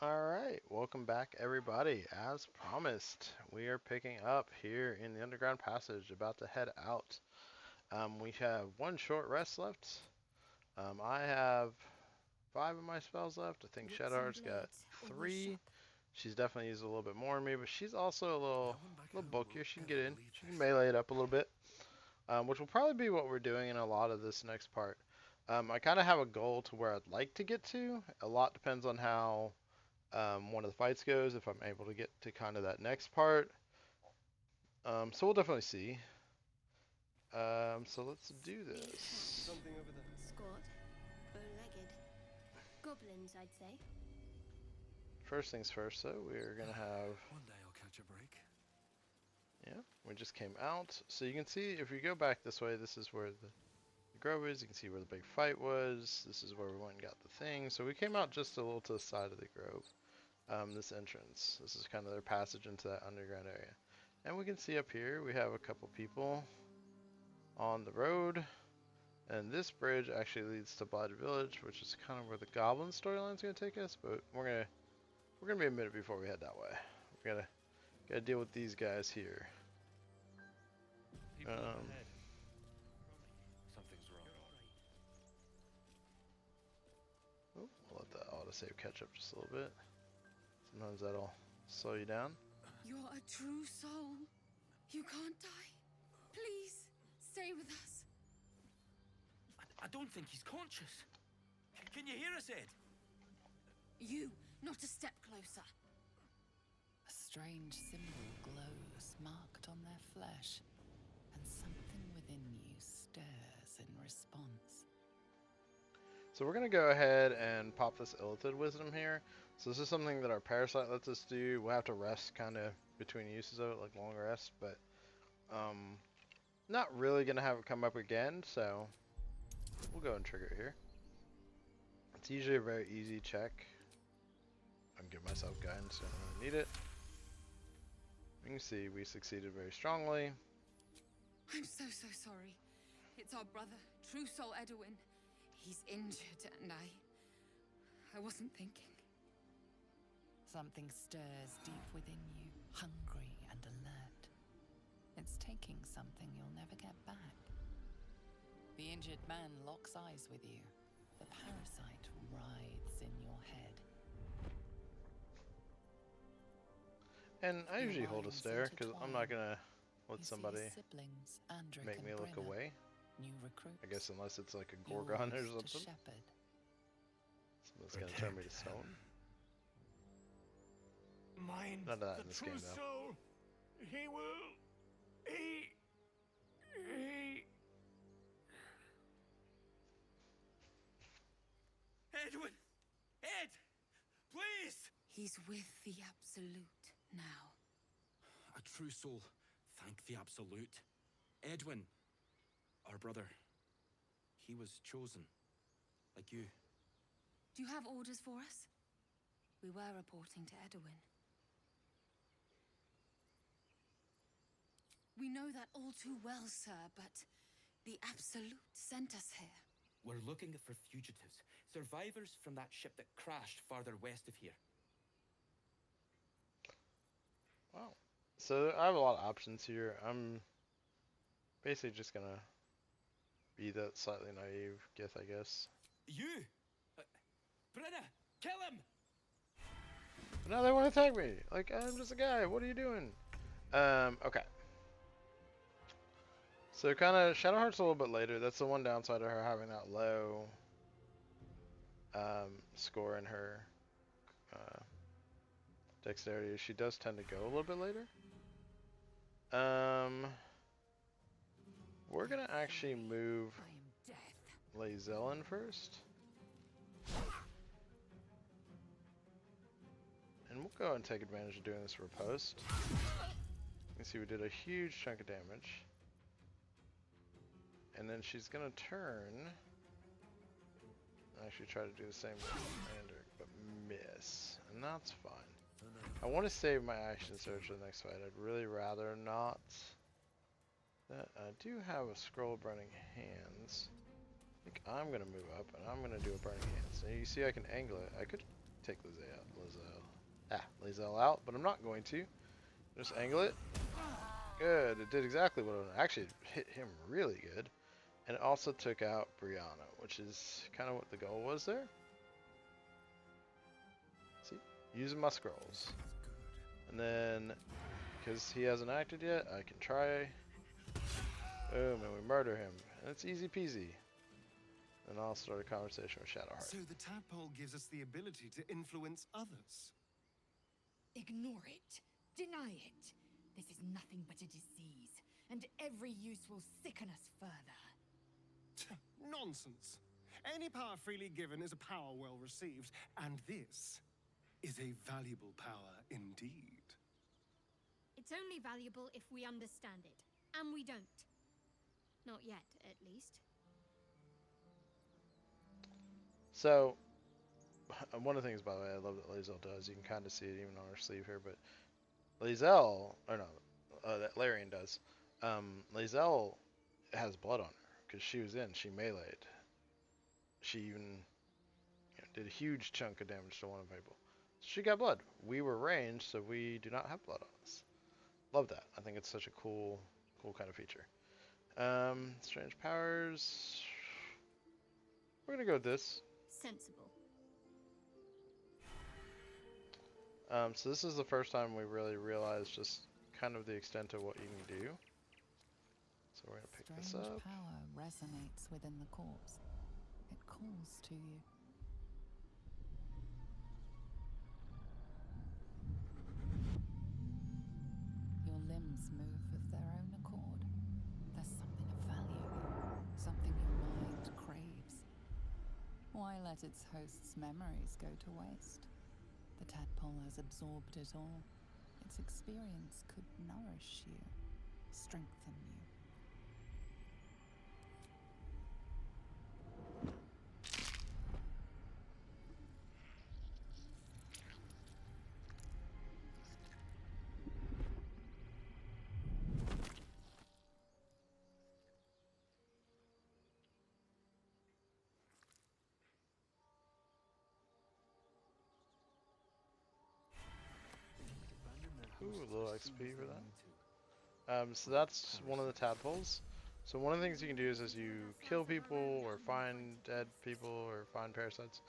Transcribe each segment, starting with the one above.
Alright, welcome back everybody. As promised, we are picking up here in the underground passage, about to head out. We have one short rest left. I have 5 of my spells left. I think Roots and Shadow's got blades, always 3. sharp. She's definitely used a little bit more than me, but she's also a little, No one back little home will bulkier. She can get ever in. believe She can this. melee it up a little bit, which will probably be what we're doing in a lot of this next part. I kind of have a goal to where I'd like to get to. A lot depends on how one of the fights goes, if I'm able to get to kind of that next part. So we'll definitely see. So let's do this. Something over there. Squat, bow-legged. Goblins, I'd say. First things first, though, we're gonna have, One day I'll catch a break. yeah, we just came out. So you can see if you go back this way, this is where the grove is. You can see where the big fight was. This is where we went and got the thing. So we came out just a little to the side of the grove. This entrance. This is kind of their passage into that underground area. And we can see up here we have a couple people on the road. And this bridge actually leads to Baldur Village, which is kind of where the goblin storyline is going to take us. But we're gonna be a minute before we head that way. We gotta deal with these guys here. People up ahead. Something's wrong. Oh, we'll let that autosave catch up just a little bit. Sometimes that'll slow you down. You're a true soul. You can't die. Please, stay with us. I don't think he's conscious. Can you hear us, Ed? You, not a step closer. A strange symbol glows marked on their flesh, and something within you stirs in response. So we're gonna go ahead and pop this Illithid Wisdom here. So this is something that our Parasite lets us do. We'll have to rest kind of between uses of it, like long rest, but not really gonna have it come up again, so we'll go and trigger it here. It's usually a very easy check. I'm giving myself guidance, so I don't really need it. You can see we succeeded very strongly. I'm so sorry. It's our brother, True Soul Edwin. He's injured and I wasn't thinking. Something stirs deep within you, hungry and alert. It's taking something you'll never get back. The injured man locks eyes with you. The parasite writhes in your head. And I Your usually hold a minds stare, because I'm not intertwine. gonna let You see somebody siblings, Andric make and me look Brenna, away. new recruits. I guess unless it's like a Gorgon or yours to something. shepherd. Something's gonna turn me to stone. Mind None of that the in this true game, though. soul. He will. He. Edwin! Ed! Please! He's with the Absolute now. A true soul. Thank the Absolute. Edwin, our brother. He was chosen. Like you. Do you have orders for us? We were reporting to Edwin. We know that all too well, sir, but the Absolute sent us here. We're looking for fugitives. Survivors from that ship that crashed farther west of here. Wow. So I have a lot of options here. I'm basically just gonna be that slightly naive Gith, I guess. You! Brenna! Kill him! But now they want to attack me. Like, I'm just a guy. What are you doing? Okay. So kind of Shadowheart's a little bit later. That's the one downside of her having that low score in her dexterity. She does tend to go a little bit later. We're gonna actually move I am death. Lae'zel in first. And we'll go and take advantage of doing this riposte. You can see we did a huge chunk of damage. And then she's gonna turn. Actually try to do the same with Andric, but miss. And that's fine. I want to save my action surge for the next fight. I'd really rather not. That I do have a scroll of burning hands. I think I'm gonna move up and I'm gonna do a burning hands. And you see I can angle it. I could take Lizelle out, but I'm not going to. Just angle it. Good. It did exactly what it actually hit him really good. And it also took out Brianna, which is kind of what the goal was there. See? Using my scrolls. And then, because he hasn't acted yet, I can try. Boom, and we murder him. And it's easy peasy. And I'll start a conversation with Shadowheart. So the tadpole gives us the ability to influence others. Ignore it. Deny it. This is nothing but a disease, and every use will sicken us further. Nonsense. Any power freely given is a power well received, and this is a valuable power indeed. It's only valuable if we understand it, and we don't. Not yet, at least. So, one of the things, by the way, I love that Lizelle does, you can kind of see it even on her sleeve here, but Lizelle, or no, that Larian does, Lizelle has blood on her, because she was in, she meleeed. She even did a huge chunk of damage to one of the people. She got blood. We were ranged, so we do not have blood on us. Love that. I think it's such a cool kind of feature. Strange powers. We're gonna go with this. Sensible. So this is the first time we really realized just kind of the extent of what you can do. So we're gonna pick this Strange up. power resonates within the corpse. It calls to you. Your limbs move of their own accord. There's something of value, something your mind craves. Why let its host's memories go to waste? The tadpole has absorbed it all. Its experience could nourish you, strengthen you. Ooh, a little XP for that. So that's one of the tadpoles. So one of the things you can do is as you kill people or find dead people or find parasites,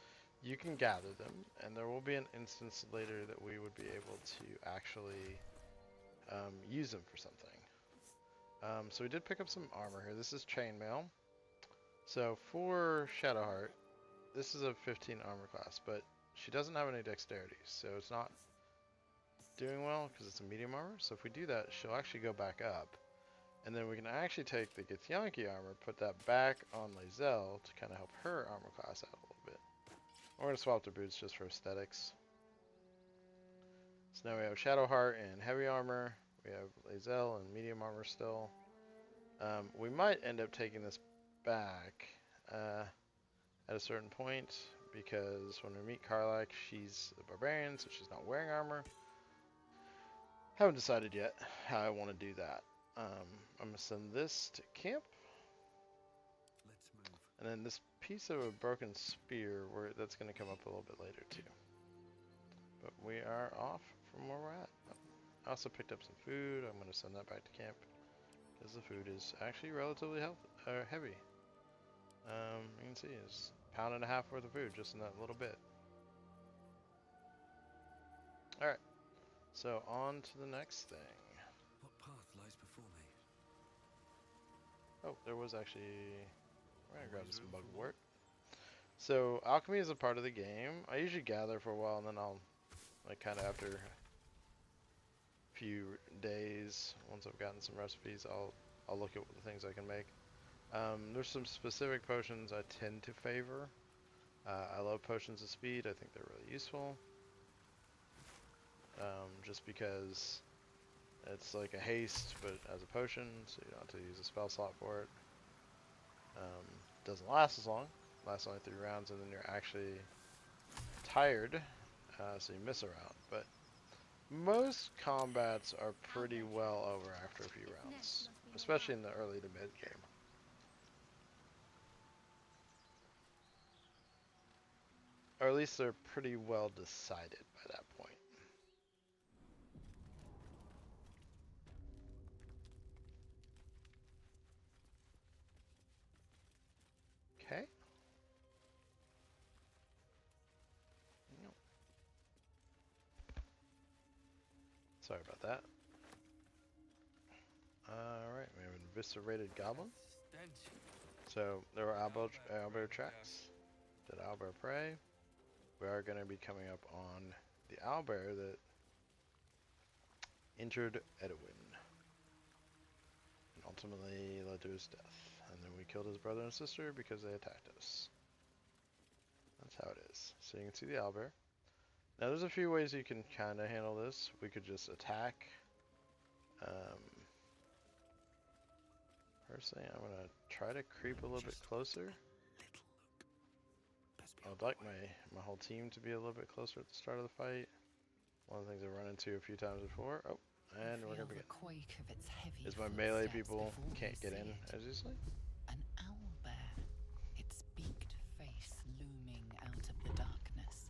you can gather them, and there will be an instance later that we would be able to actually use them for something. So we did pick up some armor here. This is chainmail. So for Shadowheart, this is a 15 armor class, but she doesn't have any dexterity, so it's not doing well because it's a medium armor. So if we do that, she'll actually go back up, and then we can actually take the Githyanki armor, put that back on Lizelle to kind of help her armor class out a little bit. We're gonna swap the boots just for aesthetics. So now we have Shadowheart in heavy armor. We have Lizelle in medium armor still. We might end up taking this back at a certain point, because when we meet Karlach, she's a barbarian, so she's not wearing armor. Haven't decided yet how I want to do that. I'm gonna send this to camp, Let's move. and then this piece of a broken spear, that's gonna come up a little bit later too. But we are off from where we're at. I also picked up some food. I'm gonna send that back to camp because the food is actually relatively heavy. You can see it's a pound and a half worth of food just in that little bit. All right. So on to the next thing. What path lies before me? Oh, there was actually... We're gonna grab some bugwort. So alchemy is a part of the game. I usually gather for a while, and then I'll, like, kind of after a few days, once I've gotten some recipes, I'll look at the things I can make. There's some specific potions I tend to favor. I love potions of speed. I think they're really useful. Just because it's like a haste, but as a potion, so you don't have to use a spell slot for it. Doesn't last as long. Lasts only 3 rounds, and then you're actually tired, so you miss a round. But most combats are pretty well over after a few rounds, especially in the early to mid game. Or at least they're pretty well decided by that point. Okay. Sorry about that. Alright, we have an eviscerated goblin. Stench. So there were owlbear tracks. Did owlbear prey? We are going to be coming up on the owlbear that injured Edwin. And ultimately led to his death. And then we killed his brother and sister because they attacked us. That's how it is. So you can see the owlbear. Now there's a few ways you can kind of handle this. We could just attack. Personally, I'm going to try to creep a little bit closer. I'd like my whole team to be a little bit closer at the start of the fight. One of the things I've run into a few times before. Oh, and we're going to begin. Quake of its heavy Is my melee footsteps people before we can't get see in it. as easily. An owlbear, its beaked face looming out of the darkness.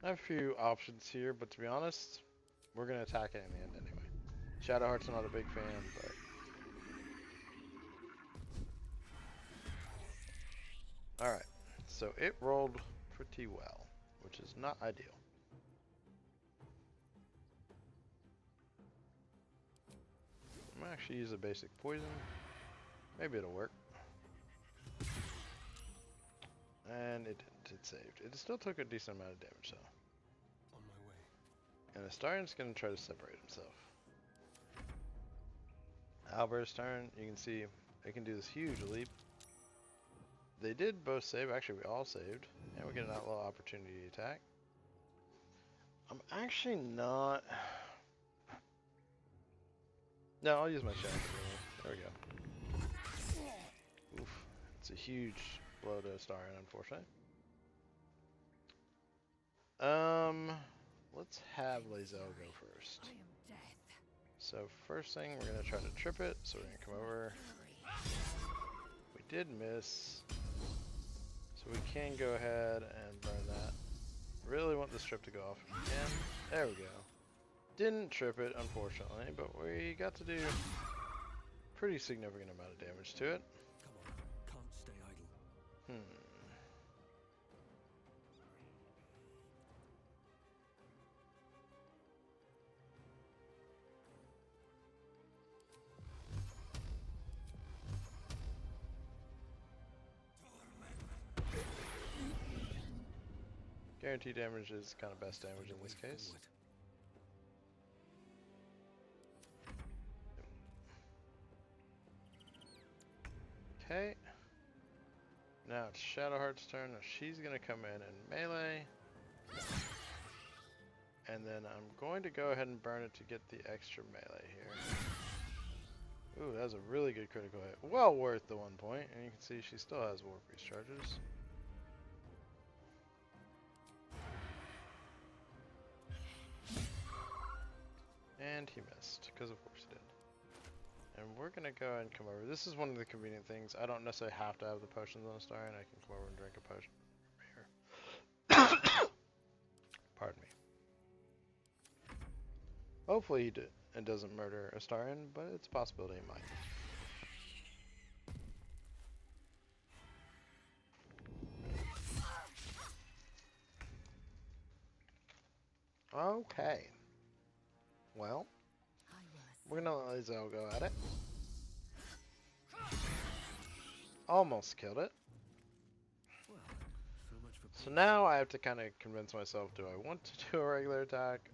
I have a few options here, but to be honest, we're going to attack it in the end anyway. Shadowheart's not a big fan, but... Alright, so it rolled pretty well, which is not ideal. I'm going to actually use a basic poison. Maybe it'll work. And it didn't. It saved. It still took a decent amount of damage, though. On my way. And Astarion's going to try to separate himself. Albert's turn. You can see they can do this huge leap. They did both save. Actually, we all saved. And we get an outlaw opportunity attack. I'm actually not... No, I'll use my shadow. There we go. Oof. It's a huge blow to Astarion, unfortunately. Let's have Lae'zel go first. I am death. So first thing, we're gonna try to trip it. So we're gonna come over. We did miss. So we can go ahead and burn that. Really want this trip to go off again. There we go. Didn't trip it, unfortunately, but we got to do pretty significant amount of damage to it. Come on, can't stay idle. Guaranteed damage is kind of best damage in this case. Forward. Okay. Now it's Shadowheart's turn. Now she's gonna come in and melee. And then I'm going to go ahead and burn it to get the extra melee here. Ooh, that was a really good critical hit. Well worth the 1 point. And you can see she still has War Priest charges. And he missed, because of course he did. And we're gonna go ahead and come over. This is one of the convenient things. I don't necessarily have to have the potions on Astarion. I can come over and drink a potion here. Pardon me. Hopefully it doesn't murder Astarion, but it's a possibility it might. Okay. Well, we're gonna let Lae'zel go at it. Almost killed it. Well, so much for So now I have to kind of convince myself, do I want to do a regular attack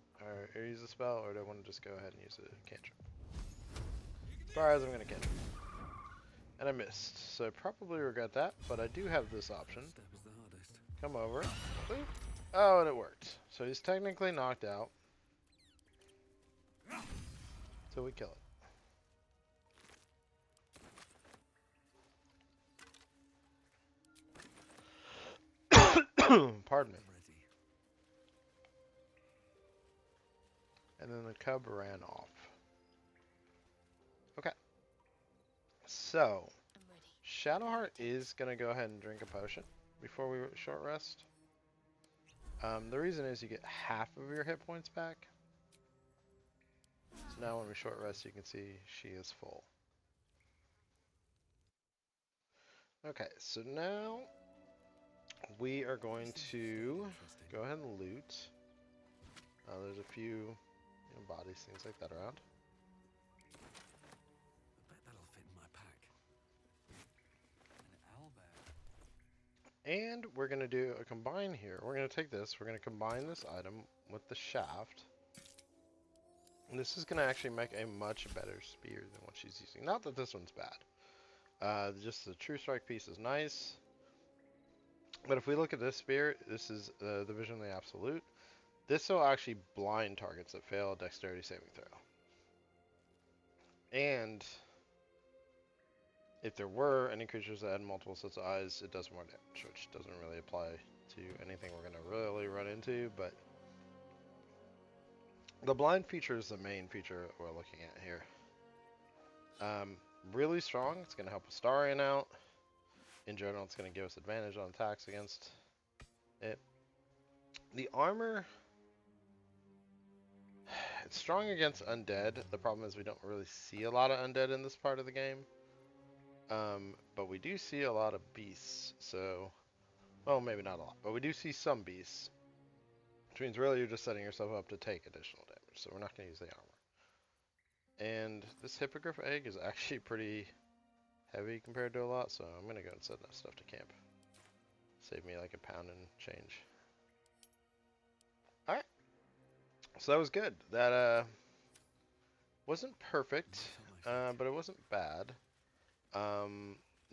or use a spell, or do I want to just go ahead and use a cantrip? As far as I'm going to cantrip. And I missed, so I probably regret that, but I do have this option. step is the hardest. Come over. Boop. Oh, and it worked. So he's technically knocked out. So we kill it. Pardon me. I'm ready. And then the cub ran off. Okay. So, Shadowheart is gonna go ahead and drink a potion before we short rest. The reason is you get half of your hit points back. So now when we short rest, you can see she is full. Okay, so now we are going to go ahead and loot. There's a few bodies, things like that around. I bet that'll fit in my pack. An owlbear. And we're going to do a combine here. We're going to take this, we're going to combine this item with the shaft. And this is going to actually make a much better spear than what she's using. Not that this one's bad. Just the true strike piece is nice. But if we look at this spear, this is the Vision of the Absolute. This will actually blind targets that fail a dexterity saving throw. And if there were any creatures that had multiple sets of eyes, it does more damage, which doesn't really apply to anything we're going to really run into, but the blind feature is the main feature we're looking at here. Really strong. It's going to help Astarion out. In general, it's going to give us advantage on attacks against it. The armor, it's strong against undead. The problem is we don't really see a lot of undead in this part of the game. But we do see a lot of beasts. So, well, maybe not a lot, but we do see some beasts. Which means really you're just setting yourself up to take additional damage. So we're not going to use the armor. And this hippogriff egg is actually pretty heavy compared to a lot, so I'm going to go and send that stuff to camp. Save me like £1 and change. Alright. So that was good. That wasn't perfect, but it wasn't bad.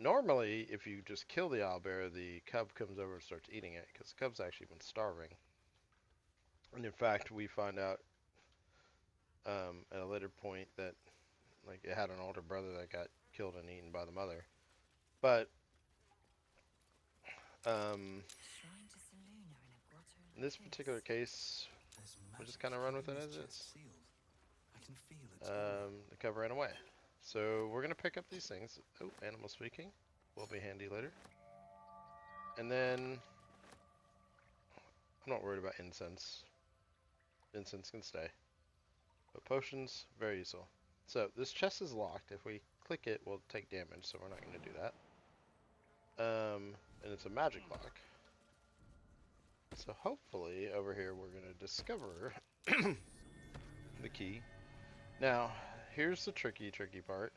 Normally, if you just kill the owlbear, the cub comes over and starts eating it, because the cub's actually been starving. And in fact, we find out at a later point that like it had an older brother that got killed and eaten by the mother. But in this particular case, we'll just kind of run with it as is. The cub ran away. So we're going to pick up these things. Oh, animal speaking. Will be handy later. And then I'm not worried about incense. Incense can stay. But potions, very useful. So this chest is locked. If we click it, we'll take damage, so we're not going to do that. And it's a magic lock. So hopefully over here we're going to discover the key. Now, here's the tricky part.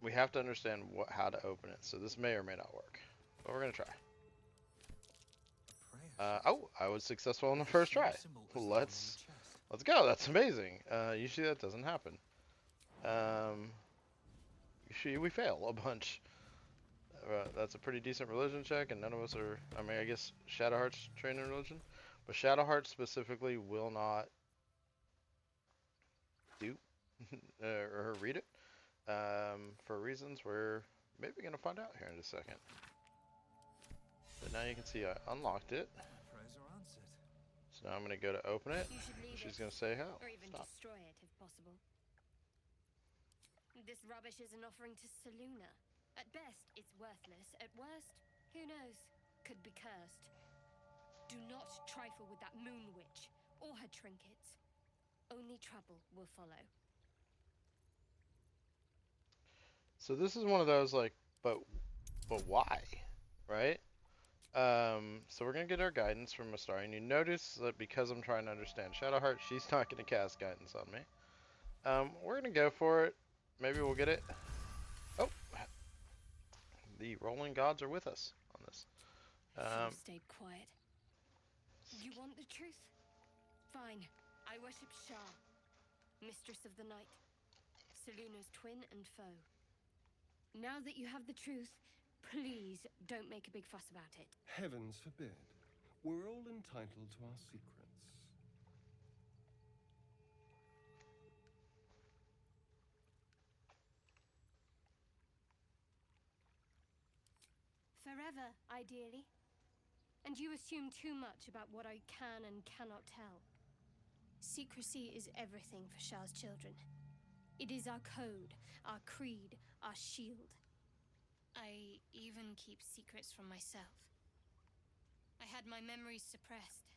We have to understand how to open it. So this may or may not work. But we're going to try. Oh, I was successful on the first try. Let's go. That's amazing. Usually that doesn't happen. Usually we fail a bunch. That's a pretty decent religion check, and none of us are. I mean, I guess Shadowheart's trained in religion, but Shadowheart specifically will not do or read it for reasons we're maybe gonna find out here in just a second. But now you can see I unlocked it. So now I'm gonna go to open it. She's gonna say how. Or even Stop. destroy it if possible. This rubbish is an offering to Selûne. At best, it's worthless. At worst, who knows? Could be cursed. Do not trifle with that moon witch or her trinkets. Only trouble will follow. So this is one of those like, but why, right? So we're gonna get our guidance from Astarion. You notice that because I'm trying to understand Shadowheart, she's not gonna cast guidance on me. We're gonna go for it. Maybe we'll get it. Oh, the rolling gods are with us on this. Stayed quiet. You want the truth? Fine. I worship Shah, mistress of the night, Selûne's twin and foe. Now that you have the truth, please don't make a big fuss about it. Heavens forbid. We're all entitled to our secrets. Forever, ideally. And you assume too much about what I can and cannot tell. Secrecy is everything for Shah's children. It is our code, our creed, our shield. I even keep secrets from myself. I had my memories suppressed,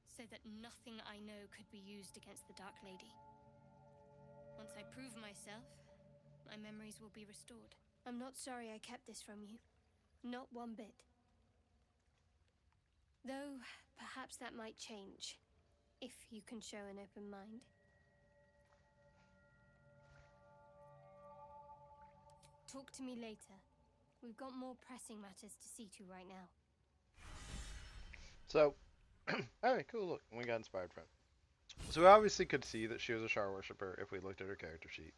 so that nothing I know could be used against the Dark Lady. Once I prove myself, my memories will be restored. I'm not sorry I kept this from you. Not one bit. Though, perhaps that might change, if you can show an open mind. Talk to me later. We've got more pressing matters to see to right now. So, alright, cool, look, we got inspired from it. So we obviously could see that she was a Shar worshipper if we looked at her character sheet.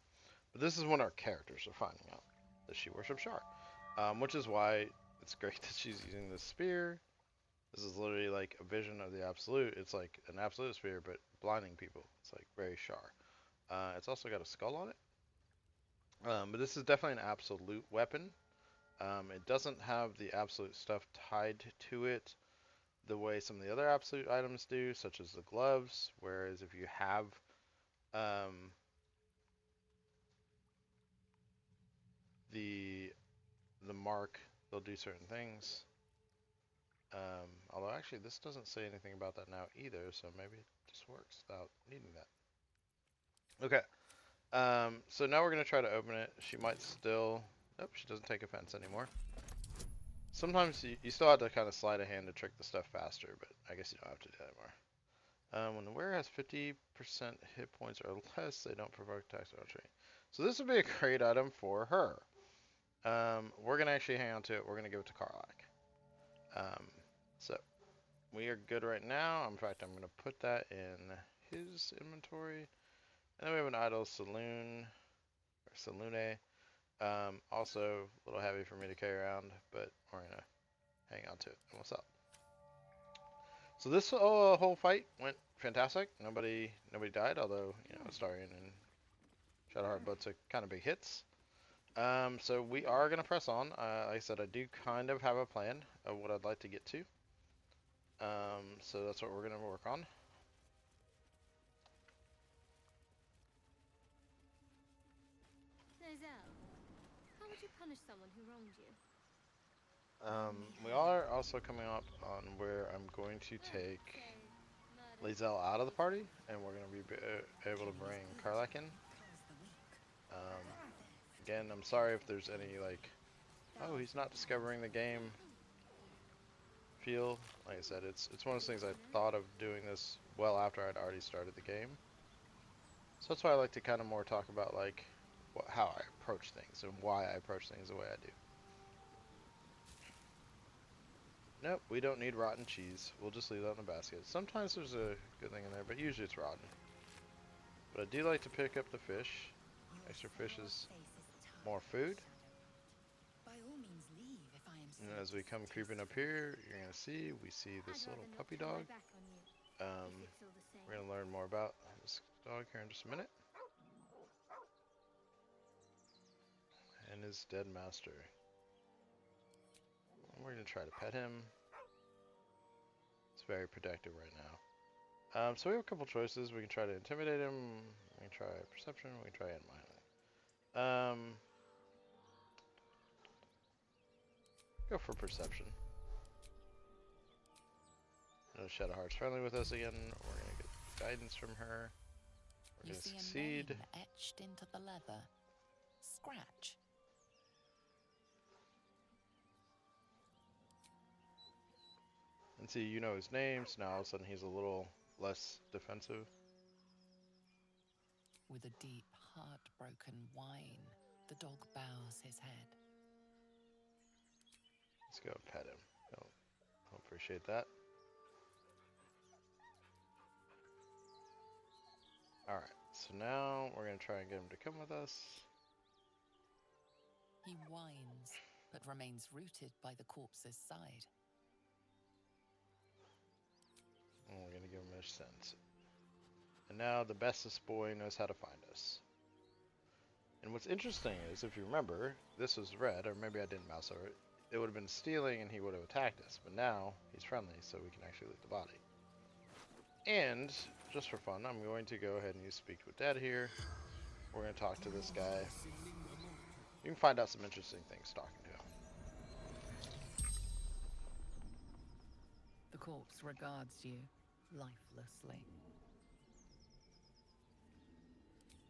But this is when our characters are finding out that she worships Shar. Which is why it's great that she's using this spear. This is literally like a vision of the absolute. It's like an absolute sphere, but blinding people. It's like very Shar. It's also got a skull on it. But this is definitely an absolute weapon. It doesn't have the absolute stuff tied to it the way some of the other absolute items do, such as the gloves. Whereas if you have the mark, they'll do certain things. Although actually this doesn't say anything about that now either, so maybe it just works without needing that. Okay, so now we're going to try to open it. She might still... Nope, she doesn't take offense anymore. Sometimes you still have to kind of slide a hand to trick the stuff faster, but I guess you don't have to do that anymore. When the wearer has 50% hit points or less, they don't provoke attacks or training. So this would be a great item for her. We're going to actually hang on to it. We're going to give it to Karlach. So we are good right now. In fact, I'm going to put that in his inventory. And then we have an idle saloon, or saloone. Also a little heavy for me to carry around, but we're going to hang on to it. And what's up? So this whole fight went fantastic. Nobody died, although, you know, Astarion and Shadowheart both took kind of big hits. So we are going to press on. Like I said, I do kind of have a plan of what I'd like to get to. So that's what we're going to work on. Lozelle, how would you punish someone who wronged you? We are also coming up on where I'm going to take Lozelle out of the party, and we're going to be able to bring Karlach in. Again, I'm sorry if there's any, like, oh, he's not discovering the game feel. Like I said, it's one of those things I thought of doing this well after I'd already started the game. So that's why I like to kind of more talk about, like, how I approach things and why I approach things the way I do. Nope, we don't need rotten cheese. We'll just leave that in the basket. Sometimes there's a good thing in there, but usually it's rotten. But I do like to pick up the fish. Extra fish is more food. And as we come creeping up here, you're going to see, we see this little puppy dog. We're going to learn more about this dog here in just a minute. And his dead master. We're going to try to pet him. It's very protective right now. So we have a couple choices. We can try to intimidate him. We can try perception. We can try admiring. Go for perception. Shadowheart's friendly with us again. We're going to get guidance from her. We're going to succeed. A name etched into the leather. Scratch. And see, you know his name, so now all of a sudden he's a little less defensive. With a deep, heartbroken whine, the dog bows his head. Let's go pet him. I'll appreciate that. Alright, so now we're going to try and get him to come with us. He whines, but remains rooted by the corpse's side. And we're going to give him a scent. And now the bestest boy knows how to find us. And what's interesting is, if you remember, this was red, or maybe I didn't mouse over it. It would have been stealing and he would have attacked us. But now he's friendly, so we can actually loot the body. And, just for fun, I'm going to go ahead and use Speak with Dad here. We're going to talk to this guy. You can find out some interesting things talking to him. The corpse regards you lifelessly.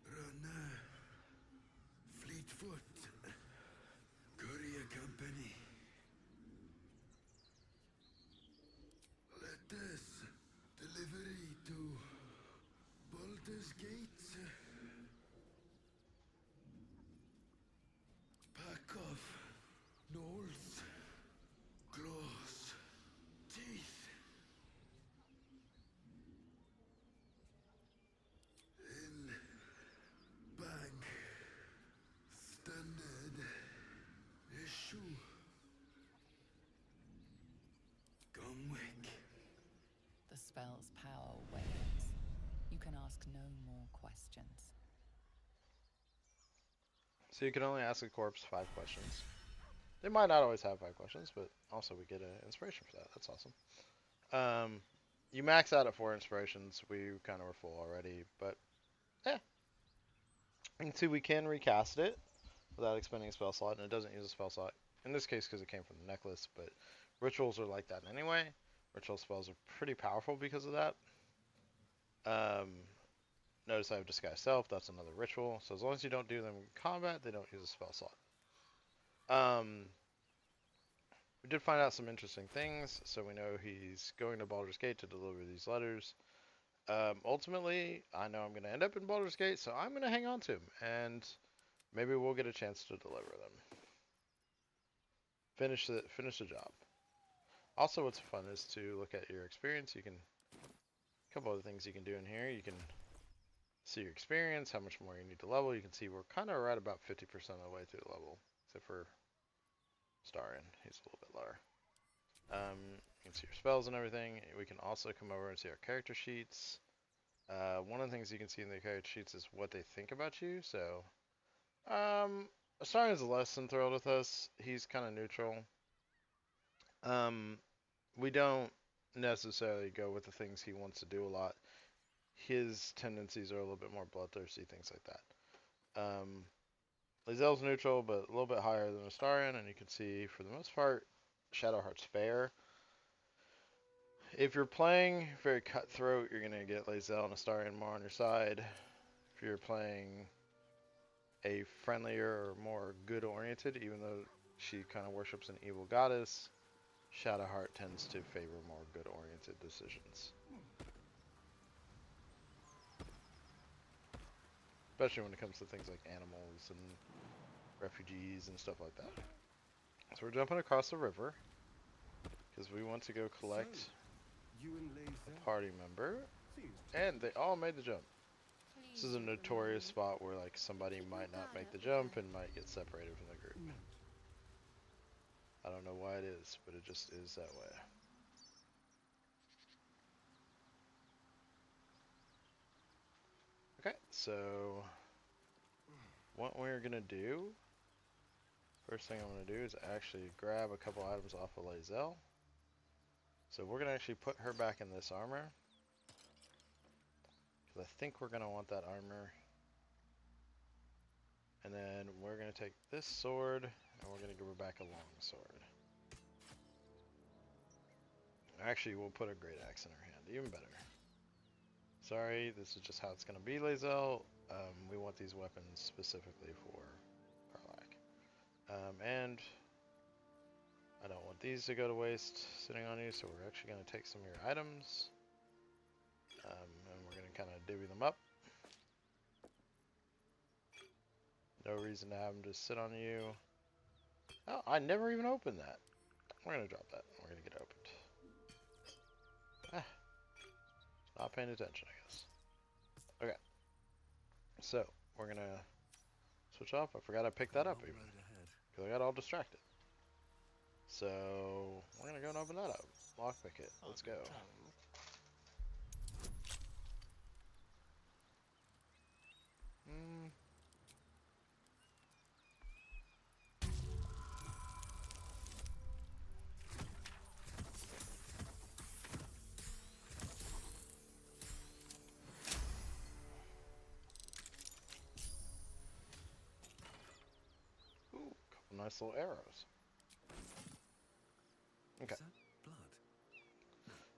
Run, Fleetfoot, Courier Company. Let us delivery to Baldur's Gate. Pack of gnolls, claws, teeth. In bank, standard issue. Gumwick. The spell's power wanes. You can ask no more questions. So you can only ask a corpse 5 questions. They might not always have 5 questions, but also we get an inspiration for that. That's awesome. You max out at 4 inspirations. We kind of were full already, but yeah. You can see we can recast it without expending a spell slot, and it doesn't use a spell slot. In this case, because it came from the necklace, but rituals are like that anyway. Ritual spells are pretty powerful because of that. Notice I have Disguise Self. That's another ritual. So as long as you don't do them in combat, they don't use a spell slot. We did find out some interesting things. So we know he's going to Baldur's Gate to deliver these letters. Ultimately, I know I'm going to end up in Baldur's Gate, so I'm going to hang on to him. And maybe we'll get a chance to deliver them. Finish the job. Also, what's fun is to look at your experience. You can... A couple other things you can do in here. You can see your experience, how much more you need to level. You can see we're kind of right about 50% of the way through the level, except for Starin. He's a little bit lower. You can see your spells and everything. We can also come over and see our character sheets. One of the things you can see in the character sheets is what they think about you. So, Starin's less than thrilled with us. He's kind of neutral. We don't necessarily go with the things he wants to do a lot. His tendencies are a little bit more bloodthirsty, things like that. Lae'zel's neutral, but a little bit higher than Astarion, and you can see, for the most part, Shadowheart's fair. If you're playing very cutthroat, you're going to get Lae'zel and Astarion more on your side. If you're playing a friendlier or more good-oriented, even though she kind of worships an evil goddess, Shadowheart tends to favor more good-oriented decisions. Especially when it comes to things like animals and refugees and stuff like that. So we're jumping across the river because we want to go collect a party member, and they all made the jump. This is a notorious spot where like somebody might not make the jump and might get separated from the group. I don't know why it is, but it just is that way. Okay, so what we're gonna do, first thing I'm gonna do is actually grab a couple items off of Lae'zel. So we're gonna actually put her back in this armor, because I think we're gonna want that armor. And then we're gonna take this sword and we're gonna give her back a long sword. Actually, we'll put a great axe in her hand, even better. Sorry, this is just how it's gonna be, Lae'zel. We want these weapons specifically for Karlach. And I don't want these to go to waste sitting on you, so we're actually gonna take some of your items. And we're gonna kind of divvy them up. No reason to have them just sit on you. Oh, I never even opened that. We're gonna drop that. We're gonna get it opened. Not paying attention, I guess. Okay. So, we're gonna switch off. I forgot I picked that up even. Because I got all distracted. So, we're gonna go and open that up. Lockpick it. Let's go. nice little arrows. Okay. Is that blood?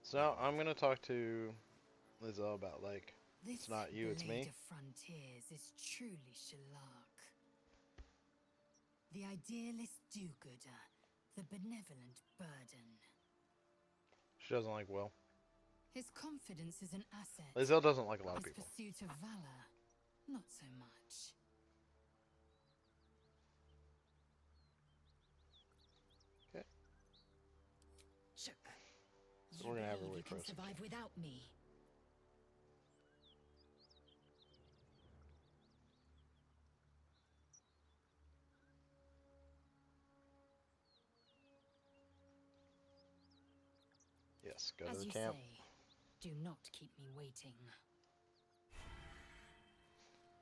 So now I'm gonna talk to Lizelle about like This it's not you, it's blade me. of frontiers is truly Shalak. The idealist do-gooder, the benevolent burden. She doesn't like Will. His confidence is an asset. Lizelle doesn't like a lot of His people. pursuit of valor, not so much. Okay. Shook. So we're gonna have her believe wait you for can us. survive without me. Yes, go As to the you camp. say, do not keep me waiting.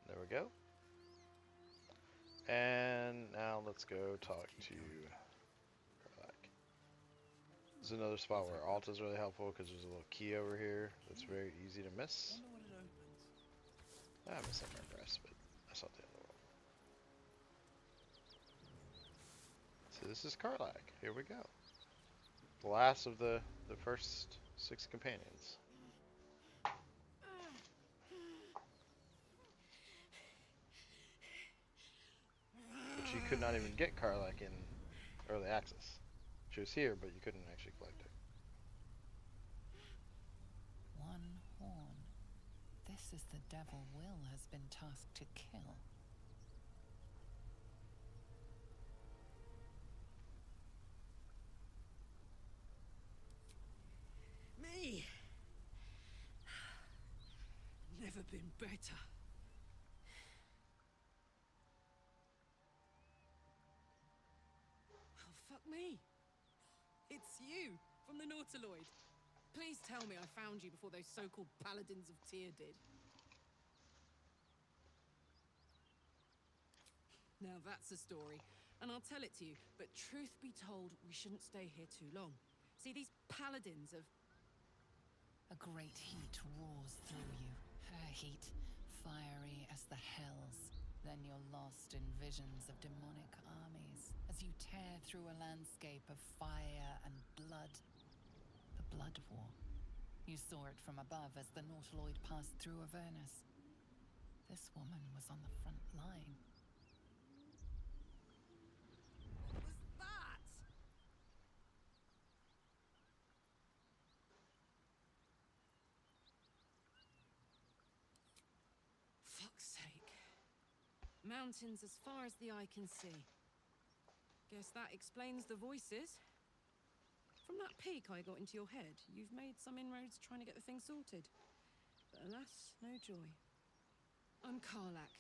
There we go. And now let's go talk to Karlak. This is another spot where alt is really helpful because there's a little key over here that's very easy to miss. Wonder when it opens. I missed that progress, but that's not the end of the world. So this is Karlak. Here we go. The last of the first 6 companions. But you could not even get Karlak in early access. She was here, but you couldn't actually collect her. One horn. This is the devil Will has been tasked to kill. Me! Never been better. Oh, fuck me. It's you, from the Nautiloid. Please tell me I found you before those so-called paladins of Tyr did. Now that's a story, and I'll tell it to you, but truth be told, we shouldn't stay here too long. See, these paladins of... A great heat roars through you. Her heat, fiery as the hells. Then you're lost in visions of demonic armies as you tear through a landscape of fire and blood. The Blood War. You saw it from above as the Nautiloid passed through Avernus. This woman was on the front line. What was that? Fuck's sake. Mountains as far as the eye can see. Guess that explains the voices. From that peak I got into your head, you've made some inroads trying to get the thing sorted. But alas, no joy. I'm Karlak.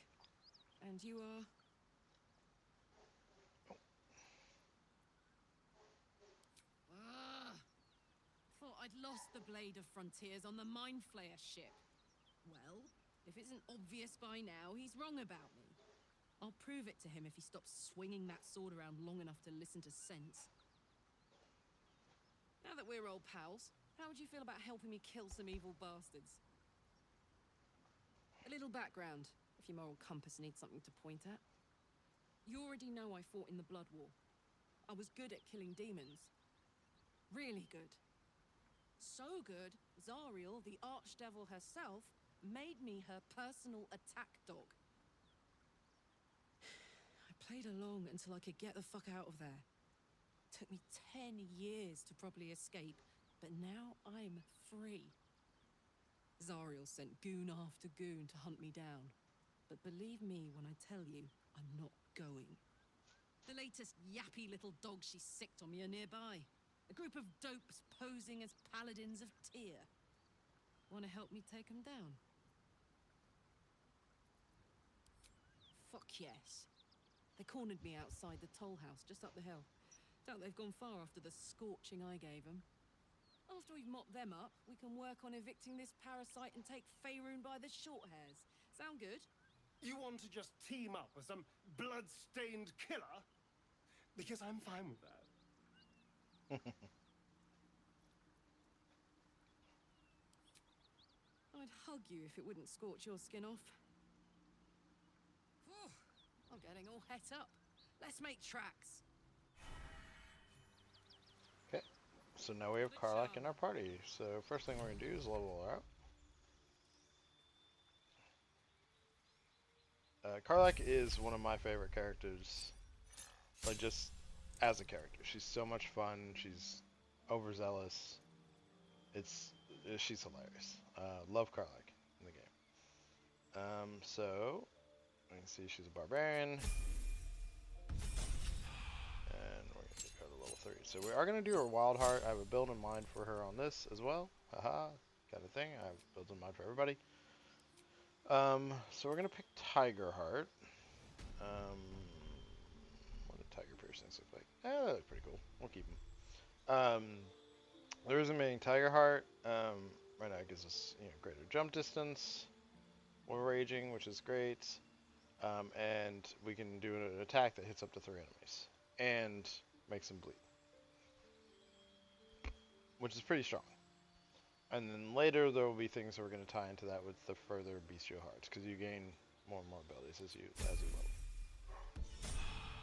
And you are... Ah! Thought I'd lost the Blade of Frontiers on the Mind Flayer ship. Well, if it isn't obvious by now, he's wrong about me. I'll prove it to him if he stops swinging that sword around long enough to listen to sense. Now that we're old pals, how would you feel about helping me kill some evil bastards? A little background, if your moral compass needs something to point at. You already know I fought in the Blood War. I was good at killing demons. Really good. So good, Zariel, the Archdevil herself, made me her personal attack dog. I played along until I could get the fuck out of there. Took me 10 years to properly escape, but now I'm free. Zariel sent goon after goon to hunt me down. But believe me when I tell you, I'm not going. The latest yappy little dogs she sicked on me are nearby. A group of dopes posing as paladins of Tyr. Want to help me take them down? Fuck yes. They cornered me outside the toll house just up the hill. Doubt they've gone far after the scorching I gave them. After we've mopped them up, we can work on evicting this parasite and take Faerun by the short hairs. Sound good? You want to just team up with some blood-stained killer? Because I'm fine with that. I'd hug you if it wouldn't scorch your skin off. Whew, I'm getting all het up. Let's make tracks. Okay, so now we have Karlak in our party. So first thing we're gonna do is level her up. Karlak is one of my favorite characters, like just as a character. She's so much fun. She's overzealous. She's hilarious. Love Karlak in the game. So you can see she's a barbarian, and we're gonna go to level 3. So we are gonna do her wild heart. I have a build in mind for her on this as well. Haha, got a thing. I have builds in mind for everybody. So we're gonna pick Tiger Heart. What do tiger piercings look like? They look pretty cool. We'll keep them. The reason being Tiger Heart, right now it gives us greater jump distance while raging, which is great. And we can do an attack that hits up to 3 enemies and makes them bleed, which is pretty strong. And then later there will be things that we're going to tie into that with the further bestial hearts, because you gain more and more abilities as you level.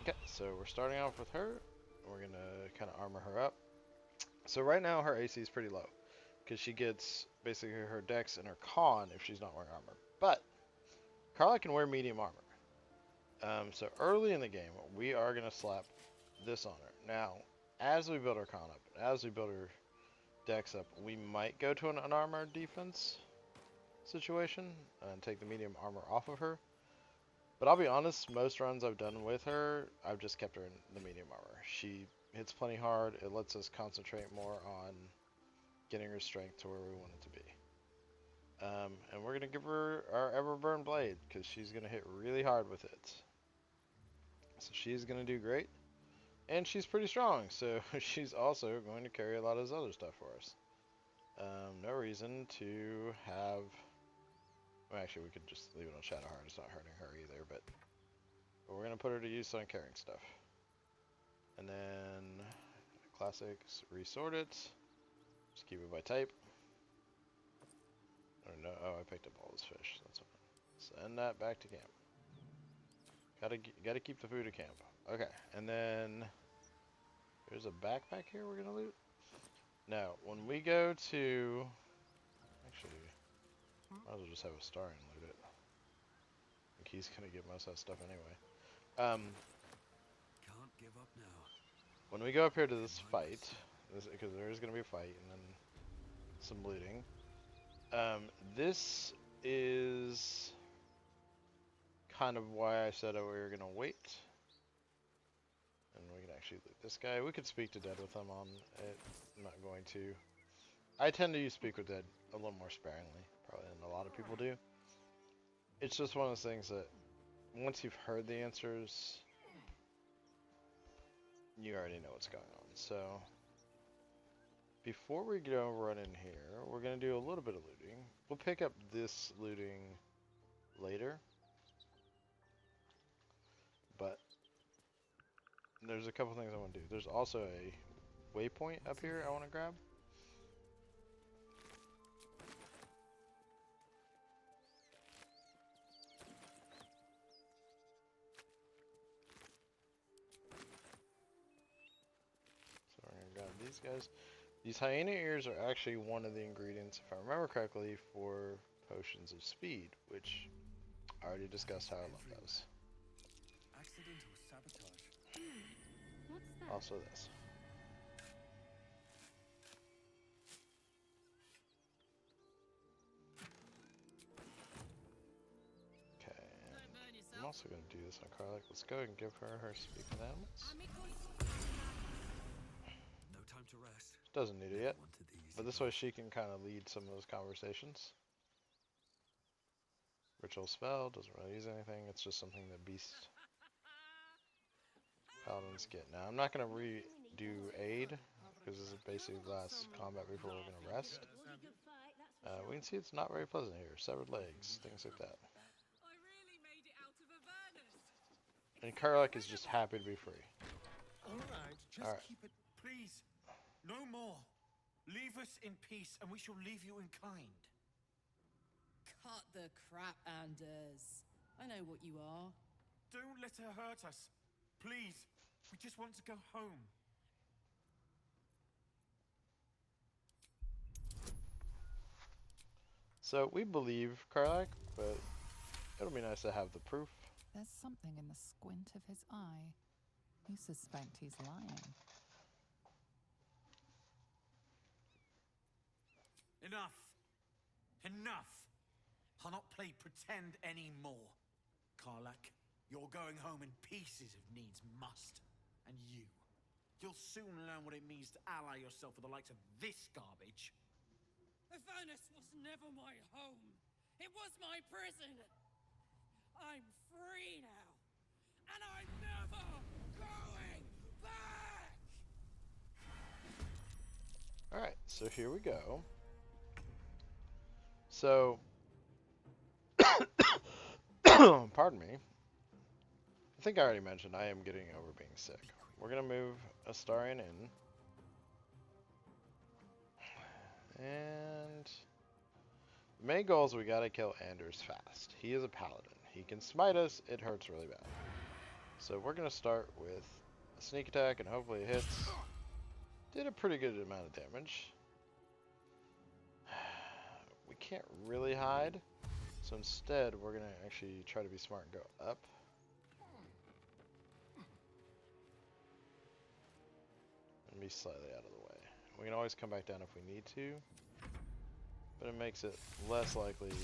Okay, so we're starting off with her. We're going to kind of armor her up. So right now her AC is pretty low, because she gets basically her dex and her con if she's not wearing armor. But Karlak can wear medium armor. So early in the game, we are going to slap this on her. Now, as we build her con up, as we build her dex up, we might go to an unarmored defense situation and take the medium armor off of her. But I'll be honest, most runs I've done with her, I've just kept her in the medium armor. She hits plenty hard. It lets us concentrate more on getting her strength to where we want it to be. And we're going to give her our Everburn Blade, because she's going to hit really hard with it. So she's going to do great. And she's pretty strong, so she's also going to carry a lot of this other stuff for us. No reason to have... Well, actually, we could just leave it on Shadowheart. It's not hurting her either, but we're going to put her to use on carrying stuff. And then classics, resort it. Just keep it by type. Or no, oh, I picked up all this fish. That's fine. Send that back to camp. Gotta keep the food at camp. Okay, and then there's a backpack here we're gonna loot. Now, when we go to, actually, might as well just have a star and loot it. I think he's gonna get most of that stuff anyway. Can't give up now. When we go up here to this fight, because there is gonna be a fight and then some looting. This is kind of why I said we were gonna wait. And we can actually loot this guy. We could speak to dead with him on it. I'm not going to. I tend to use speak with dead a little more sparingly, probably than a lot of people do. It's just one of those things that once you've heard the answers, you already know what's going on. So before we go run in here, we're going to do a little bit of looting. We'll pick up this looting later. But there's a couple things I want to do. There's also a waypoint up here I want to grab. So we're going to grab these guys. These hyena ears are actually one of the ingredients, if I remember correctly, for potions of speed, which I already discussed how I love those. Accidental sabotage. What's that? Also this. Okay, I'm also going to do this on Karlak. Let's go ahead and give her speaking animals. No time to rest. Doesn't need it yet, Wanted the easy but this way she can kind of lead some of those conversations. Ritual spell, doesn't really use anything, it's just something that beast paladins get. Now, I'm not going to redo aid, because this is basically the last combat before we're going to rest. We can see it's not very pleasant here. Severed legs, things like that. I really made it out of Avernus. And Karlak is just happy to be free. Alright, just Alright. keep it. Please, no more. Leave us in peace, and we shall leave you in kind. Cut the crap, Anders. I know what you are. Don't let her hurt us. Please, we just want to go home. So we believe Karlak, but it'll be nice to have the proof. There's something in the squint of his eye. You suspect he's lying. Enough. Enough. I'll not play pretend anymore. Karlak, you're going home in pieces if needs must. And you'll soon learn what it means to ally yourself with the likes of this garbage. Avernus was never my home. It was my prison. I'm free now. And I'm never going back! Alright, so here we go. So, pardon me. I think I already mentioned I am getting over being sick. We're going to move Astarion in. And the main goal is we got to kill Anders fast. He is a paladin. He can smite us. It hurts really bad. So we're going to start with a sneak attack and hopefully it hits. Did a pretty good amount of damage. We can't really hide. So instead, we're going to actually try to be smart and go up. And be slightly out of the way. We can always come back down if we need to. But it makes it less likely that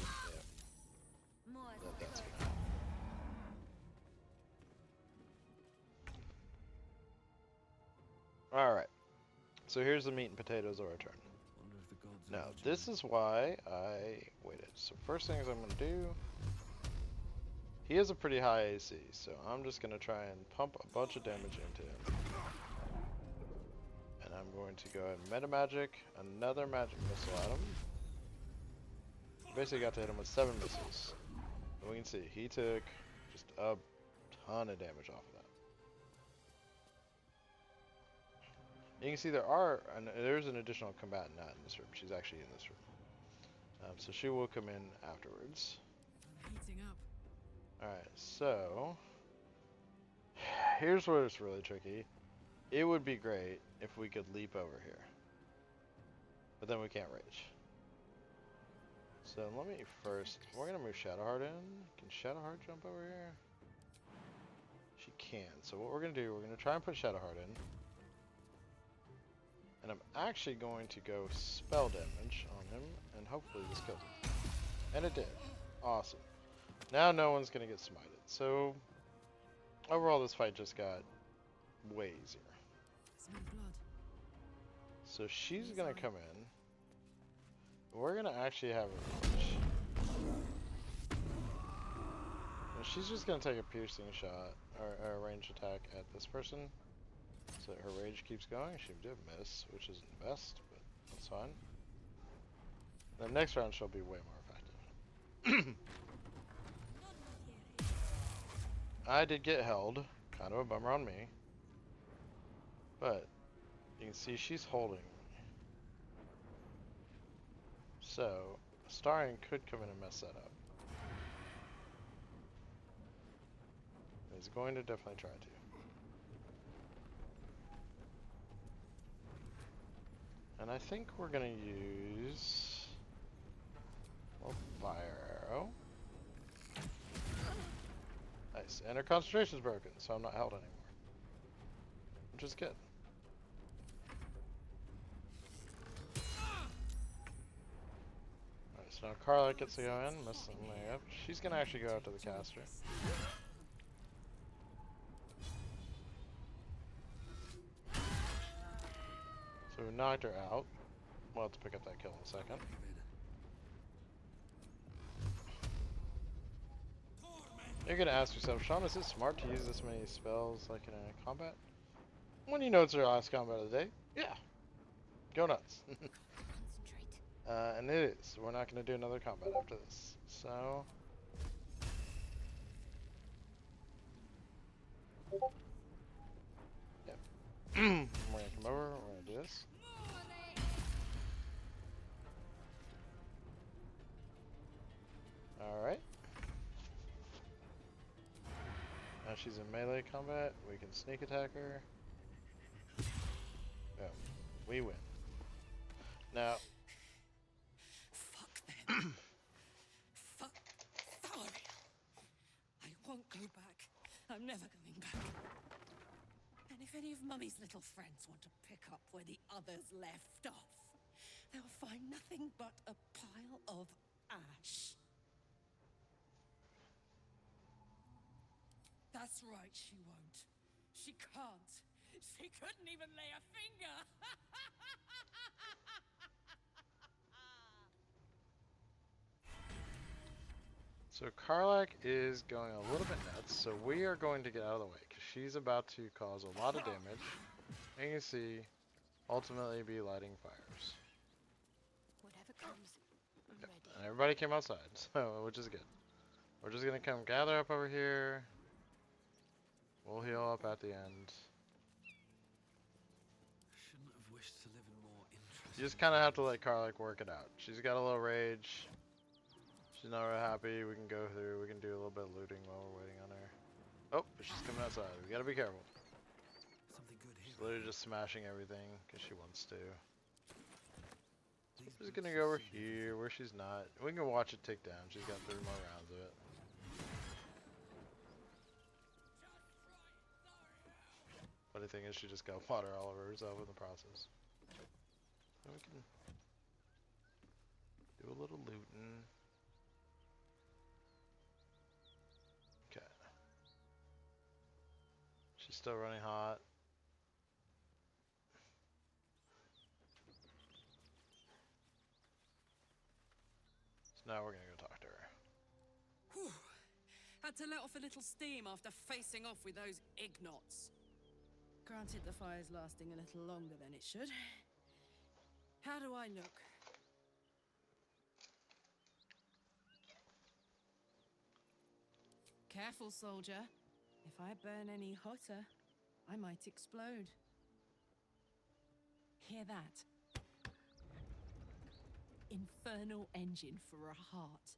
that's going to happen. Alright. So here's the meat and potatoes of our turn. Now, this is why I waited. So first things I'm going to do... He has a pretty high AC, so I'm just going to try and pump a bunch of damage into him. And I'm going to go ahead and meta magic another magic missile at him. Basically got to hit him with 7 missiles. And we can see, he took just a ton of damage off of that. You can see there's an additional combatant not in this room. She's actually in this room. So she will come in afterwards. I'm heating up. Alright, so... Here's where it's really tricky. It would be great if we could leap over here. But then we can't rage. So let me first... We're going to move Shadowheart in. Can Shadowheart jump over here? She can. So what we're going to do, we're going to try and put Shadowheart in. And I'm actually going to go spell damage on him, and hopefully this kills him. And it did. Awesome. Now no one's going to get smited. So, overall this fight just got way easier. Smell blood. So she's going to come in. We're going to actually have a rage. And she's just going to take a piercing shot, or a ranged attack at this person. So her rage keeps going. She did miss, which isn't the best, but that's fine. The next round she'll be way more effective. I did get held. Kind of a bummer on me. But you can see she's holding me. So Astarion could come in and mess that up. He's going to definitely try to. And I think we're going to use a little fire arrow. Nice. And her concentration's broken, so I'm not held anymore. Which is good. Alright, so now Karlak gets to go in, miss the layup. She's going to actually go out to the caster. So we knocked her out. We'll have to pick up that kill in a second. You're gonna ask yourself, Sean, is it smart to use this many spells like in a combat? When you know it's your last combat of the day, yeah. Go nuts. And it is. We're not gonna do another combat after this. So... Yep. We're gonna come over, we're gonna do this. Alright. Now she's in melee combat, we can sneak attack her. Boom. We win. Now, Fuck them. Fuck Thariel. I won't go back. I'm never going back. And if any of Mummy's little friends want to pick up where the others left off, they'll find nothing but a pile of ash. That's right, she won't. She can't. She couldn't even lay a finger. so Karlak is going a little bit nuts, so we are going to get out of the way because she's about to cause a lot of damage. And you can see, ultimately be lighting fires. Whatever comes, I'm Yep. ready. And everybody came outside, so which is good. We're just gonna come gather up over here. We'll heal up at the end. Shouldn't have wished to live in more interesting. You just kind of have to let Karlak work it out. She's got a little rage. She's not really happy. We can go through. We can do a little bit of looting while we're waiting on her. Oh, but she's coming outside. We gotta be careful. Something good here. She's literally just smashing everything because she wants to. These We're just boots gonna have go over seen here where she's not. We can watch it tick down. She's got 3 more rounds of it. Funny thing is, she just got water all over herself in the process. So we can do a little looting. Okay. She's still running hot. So now we're gonna go talk to her. Whew. Had to let off a little steam after facing off with those ignots. Granted, the fire's lasting a little longer than it should. How do I look? Careful, soldier. If I burn any hotter, I might explode. Hear that? Infernal engine for a heart.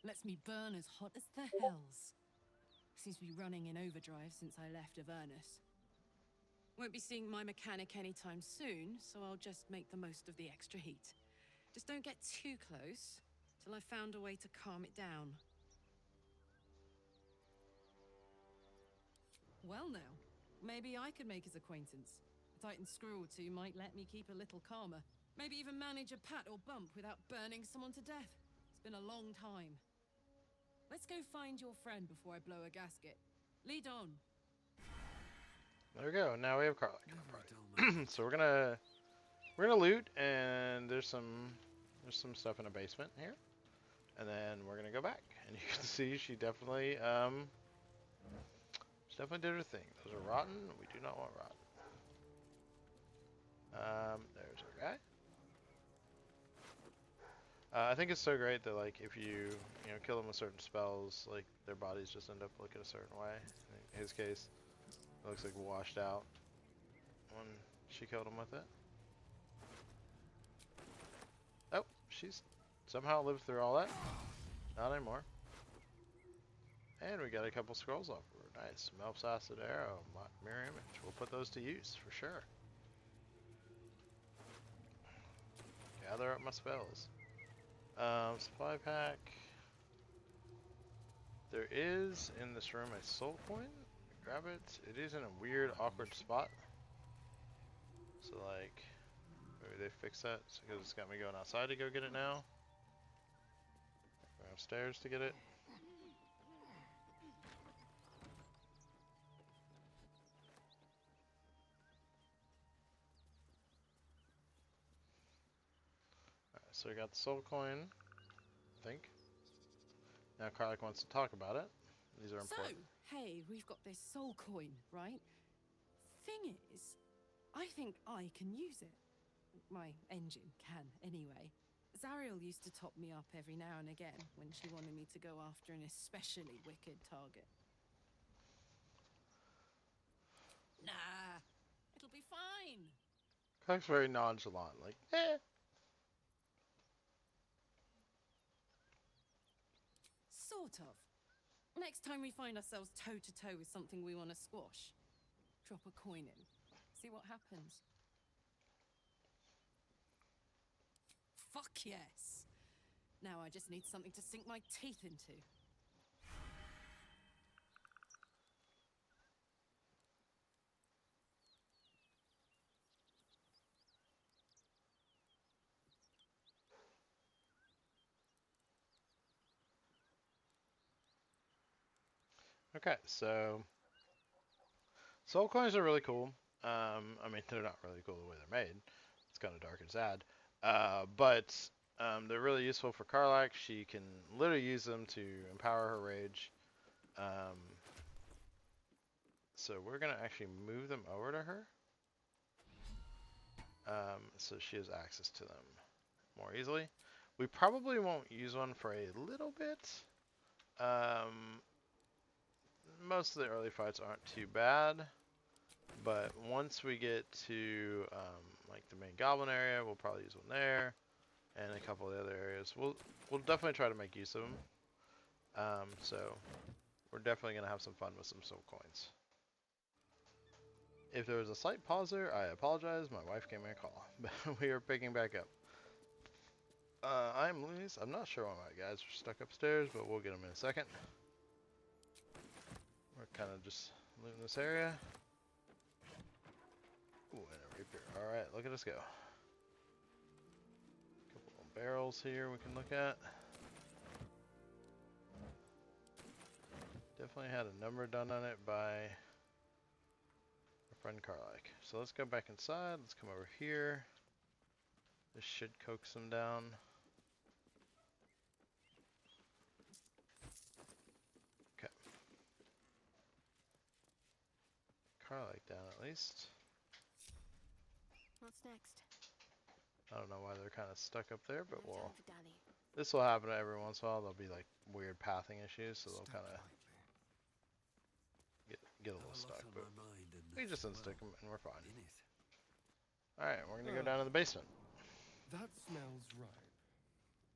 Lets me burn as hot as the hells. Seems to be running in overdrive since I left Avernus. Won't be seeing my mechanic anytime soon, so I'll just make the most of the extra heat. Just don't get too close, till I've found a way to calm it down. Well now, maybe I could make his acquaintance. A tight screw or two might let me keep a little calmer. Maybe even manage a pat or bump without burning someone to death. It's been a long time. Let's go find your friend before I blow a gasket. Lead on. There we go. Now we have Karlak in Never the a dull party. moment. So we're gonna loot, and there's some stuff in a basement here, and then we're gonna go back, and you can see she definitely did her thing. Those are rotten. We do not want rotten. There's our guy. I think it's so great that like if you kill them with certain spells, like their bodies just end up looking a certain way. In his case, it looks like washed out when she killed him with it. Oh, she's somehow lived through all that. Not anymore. And we got a couple scrolls off of her. Nice. Melp's Acid Arrow, Mirror Image. We'll put those to use for sure. Gather up my spells. Supply pack. There is in this room a soul coin. Grab it. It is in a weird, awkward spot. So like, maybe they fix that because it's got me going outside to go get it now. Going upstairs to get it. Alright, so we got the soul coin, I think. Now Karlak wants to talk about it. These are important. So, hey, we've got this soul coin, right? Thing is, I think I can use it. My engine can, anyway. Zariel used to top me up every now and again when she wanted me to go after an especially wicked target. Nah, it'll be fine. Karlak's very nonchalant, like, eh. Sort of. Next time we find ourselves toe to toe with something we want to squash, drop a coin in. See what happens. Fuck yes. Now I just need something to sink my teeth into. Okay, so soul coins are really cool. I mean, they're not really cool the way they're made. It's kind of dark and sad. But they're really useful for Karlak. She can literally use them to empower her rage. So we're gonna actually move them over to her. So she has access to them more easily. We probably won't use one for a little bit. Most of the early fights aren't too bad, but once we get to like the main goblin area, we'll probably use one there, and a couple of the other areas. We'll definitely try to make use of them. So we're definitely gonna have some fun with some soul coins. If there was a slight pause there, I apologize. My wife gave me a call, but we are picking back up. I'm Luis. I'm not sure why my guys are stuck upstairs, but we'll get them in a second. We're kind of just looting this area. Ooh, and a rapier. Alright, look at us go. Couple of barrels here we can look at. Definitely had a number done on it by our friend Karlak. So let's go back inside. Let's come over here. This should coax them down. Okay. Karlak down at least. What's next? I don't know why they're kind of stuck up there, but No we'll... time for dally. This will happen every once in a while. There'll be like weird pathing issues, so they'll kind of get a little stuck. But we just unstick them and we're fine. Alright, we're going to go down to the basement. That smells right.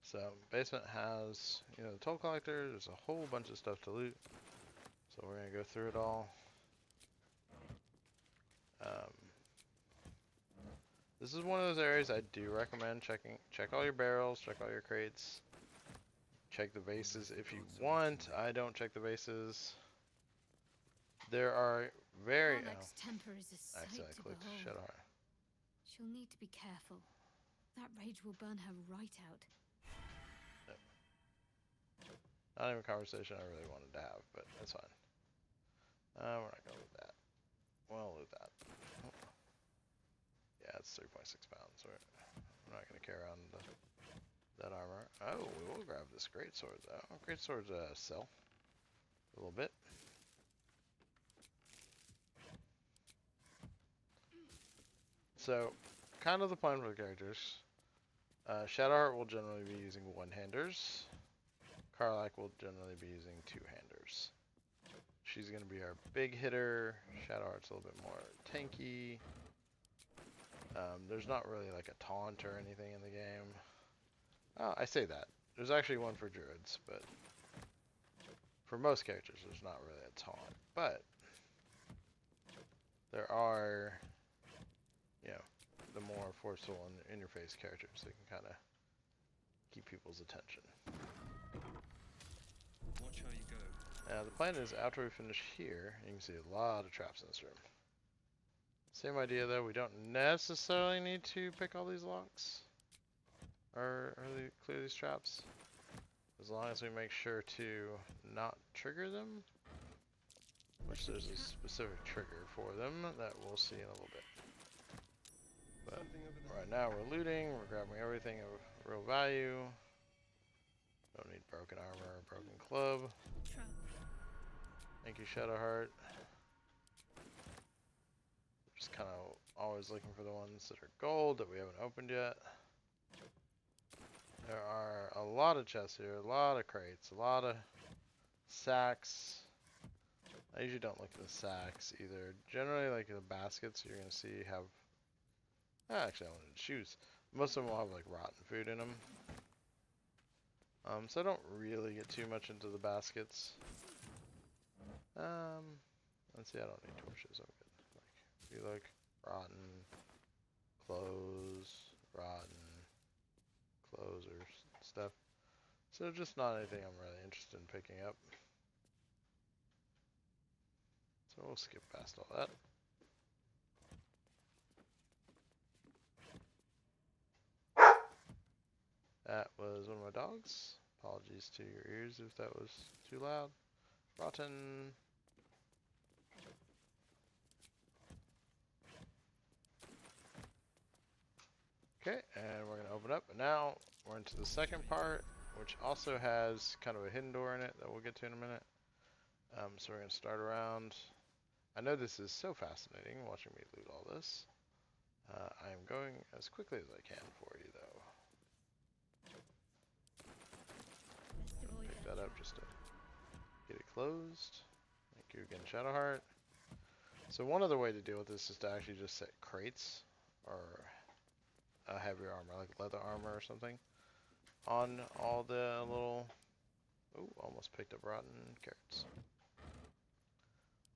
So, basement has, you know, the toll collector. There's a whole bunch of stuff to loot. So we're going to go through it all. This is one of those areas I do recommend checking. Check all your barrels, check all your crates. Check the bases if you want. I don't check the bases. There are very... Karlak's temper is a sight accidentally to clicked behold. Shadowheart. She'll need to be careful. That rage will burn her right out. Yep. Not even a conversation I really wanted to have, but that's fine. We're not going to loot that. We'll loot that. Oh. Yeah, it's 3.6 pounds. We're not going to carry around that armor. Oh, we will grab this greatsword though. Greatswords sell a little bit. So, kind of the plan for the characters. Shadowheart will generally be using one-handers. Karlak will generally be using two-handers. She's going to be our big hitter. Shadowheart's a little bit more tanky. There's not really like a taunt or anything in the game. Oh, I say that. There's actually one for druids, but for most characters there's not really a taunt. But there are, you know, the more forceful and in-your-face characters that can kind of keep people's attention. Watch how you go. Now the plan is after we finish here, you can see a lot of traps in this room. Same idea though, we don't necessarily need to pick all these locks or clear these traps, as long as we make sure to not trigger them, which there's a specific trigger for them that we'll see in a little bit. But right now we're looting, we're grabbing everything of real value. Don't need broken armor or broken club. Thank you, Shadowheart. Just kind of always looking for the ones that are gold that we haven't opened yet. There are a lot of chests here, a lot of crates, a lot of sacks. I usually don't look at the sacks either. Generally, like the baskets you're going to see have... actually, I wanted shoes. Most of them will have like rotten food in them. So I don't really get too much into the baskets. Let's see, I don't need torches, I'm good. Like, if you look, rotten, clothes, rotten, clothes or stuff. So just not anything I'm really interested in picking up. So we'll skip past all that. That was one of my dogs. Apologies to your ears if that was too loud. Rotten. Okay, and we're going to open up. And now we're into the second part, which also has kind of a hidden door in it that we'll get to in a minute. So we're going to start around. I know this is so fascinating watching me loot all this. I am going as quickly as I can for you, though. Pick that up just to get it closed. Thank you again, Shadowheart. So one other way to deal with this is to actually just set crates or heavier armor, like leather armor or something, on all the little... Ooh, almost picked up rotten carrots.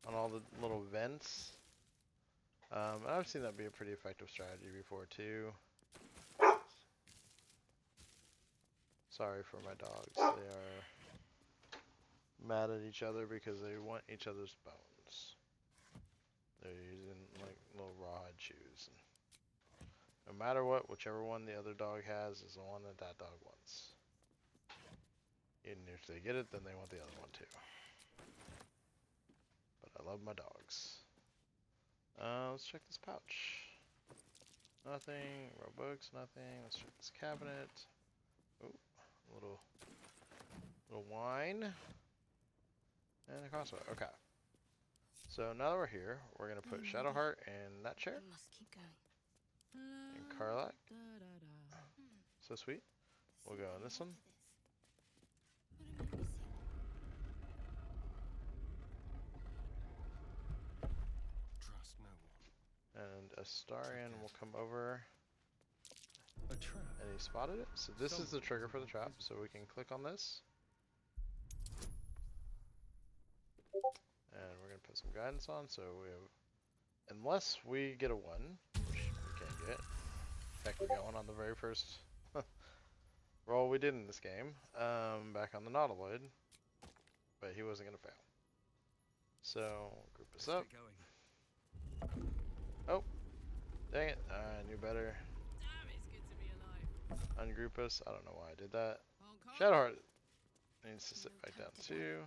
On all the little vents. And I've seen that be a pretty effective strategy before too. Sorry for my dogs. They are mad at each other because they want each other's bones. They're using like little rawhide chews. No matter what, whichever one the other dog has is the one that that dog wants. And if they get it, then they want the other one too. But I love my dogs. Let's check this pouch. Nothing. More books, nothing. Let's check this cabinet. Oh, a little wine. And a crossbow. Okay. So now that we're here, we're going to put Shadowheart in that chair. I must keep going. And Karlak. So sweet. We'll go in this one. What am I missing? Trust no one. And Astarion will come over. A trap. And he spotted it. So this is the trigger for the trap. So we can click on this. And we're going to put some guidance on. So we have... Unless we get a 1, which we can't get. In fact, we got one on the very first roll we did in this game. Back on the Nautiloid. But he wasn't going to fail. So, group us up. Oh, dang it. I knew better. Damn, it's good to be alive. Ungroup us. I don't know why I did that. Shadowheart needs to sit back down too.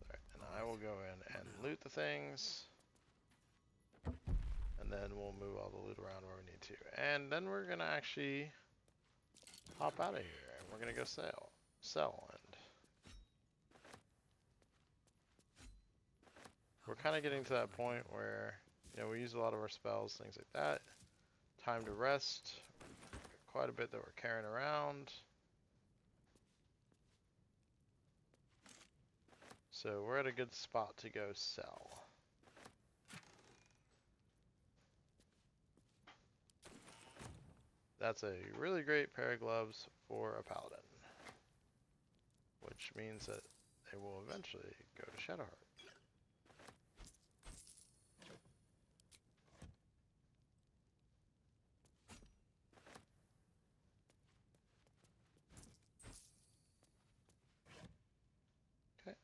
Alright, and I will go in and loot the things. And then we'll move all the loot around where we need to. And then we're going to actually hop out of here. And we're going to go sell. And we're kind of getting to that point where, you know, we use a lot of our spells, things like that. Time to rest. Quite a bit that we're carrying around. So we're at a good spot to go sell. That's a really great pair of gloves for a paladin. Which means that they will eventually go to Shadowheart. Okay.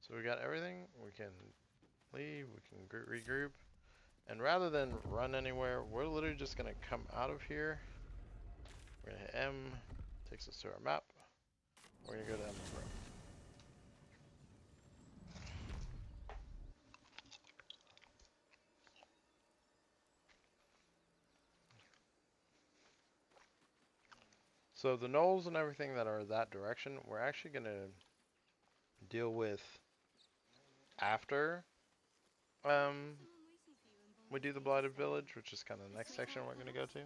So we got everything. We can leave, we can regroup. And rather than run anywhere, we're literally just going to come out of here. We're going to hit M, takes us to our map. We're going to go to Emerald Grove. So the knolls and everything that are that direction, we're actually going to deal with after we do the Blighted Village, which is kind of the next section we're going to go to.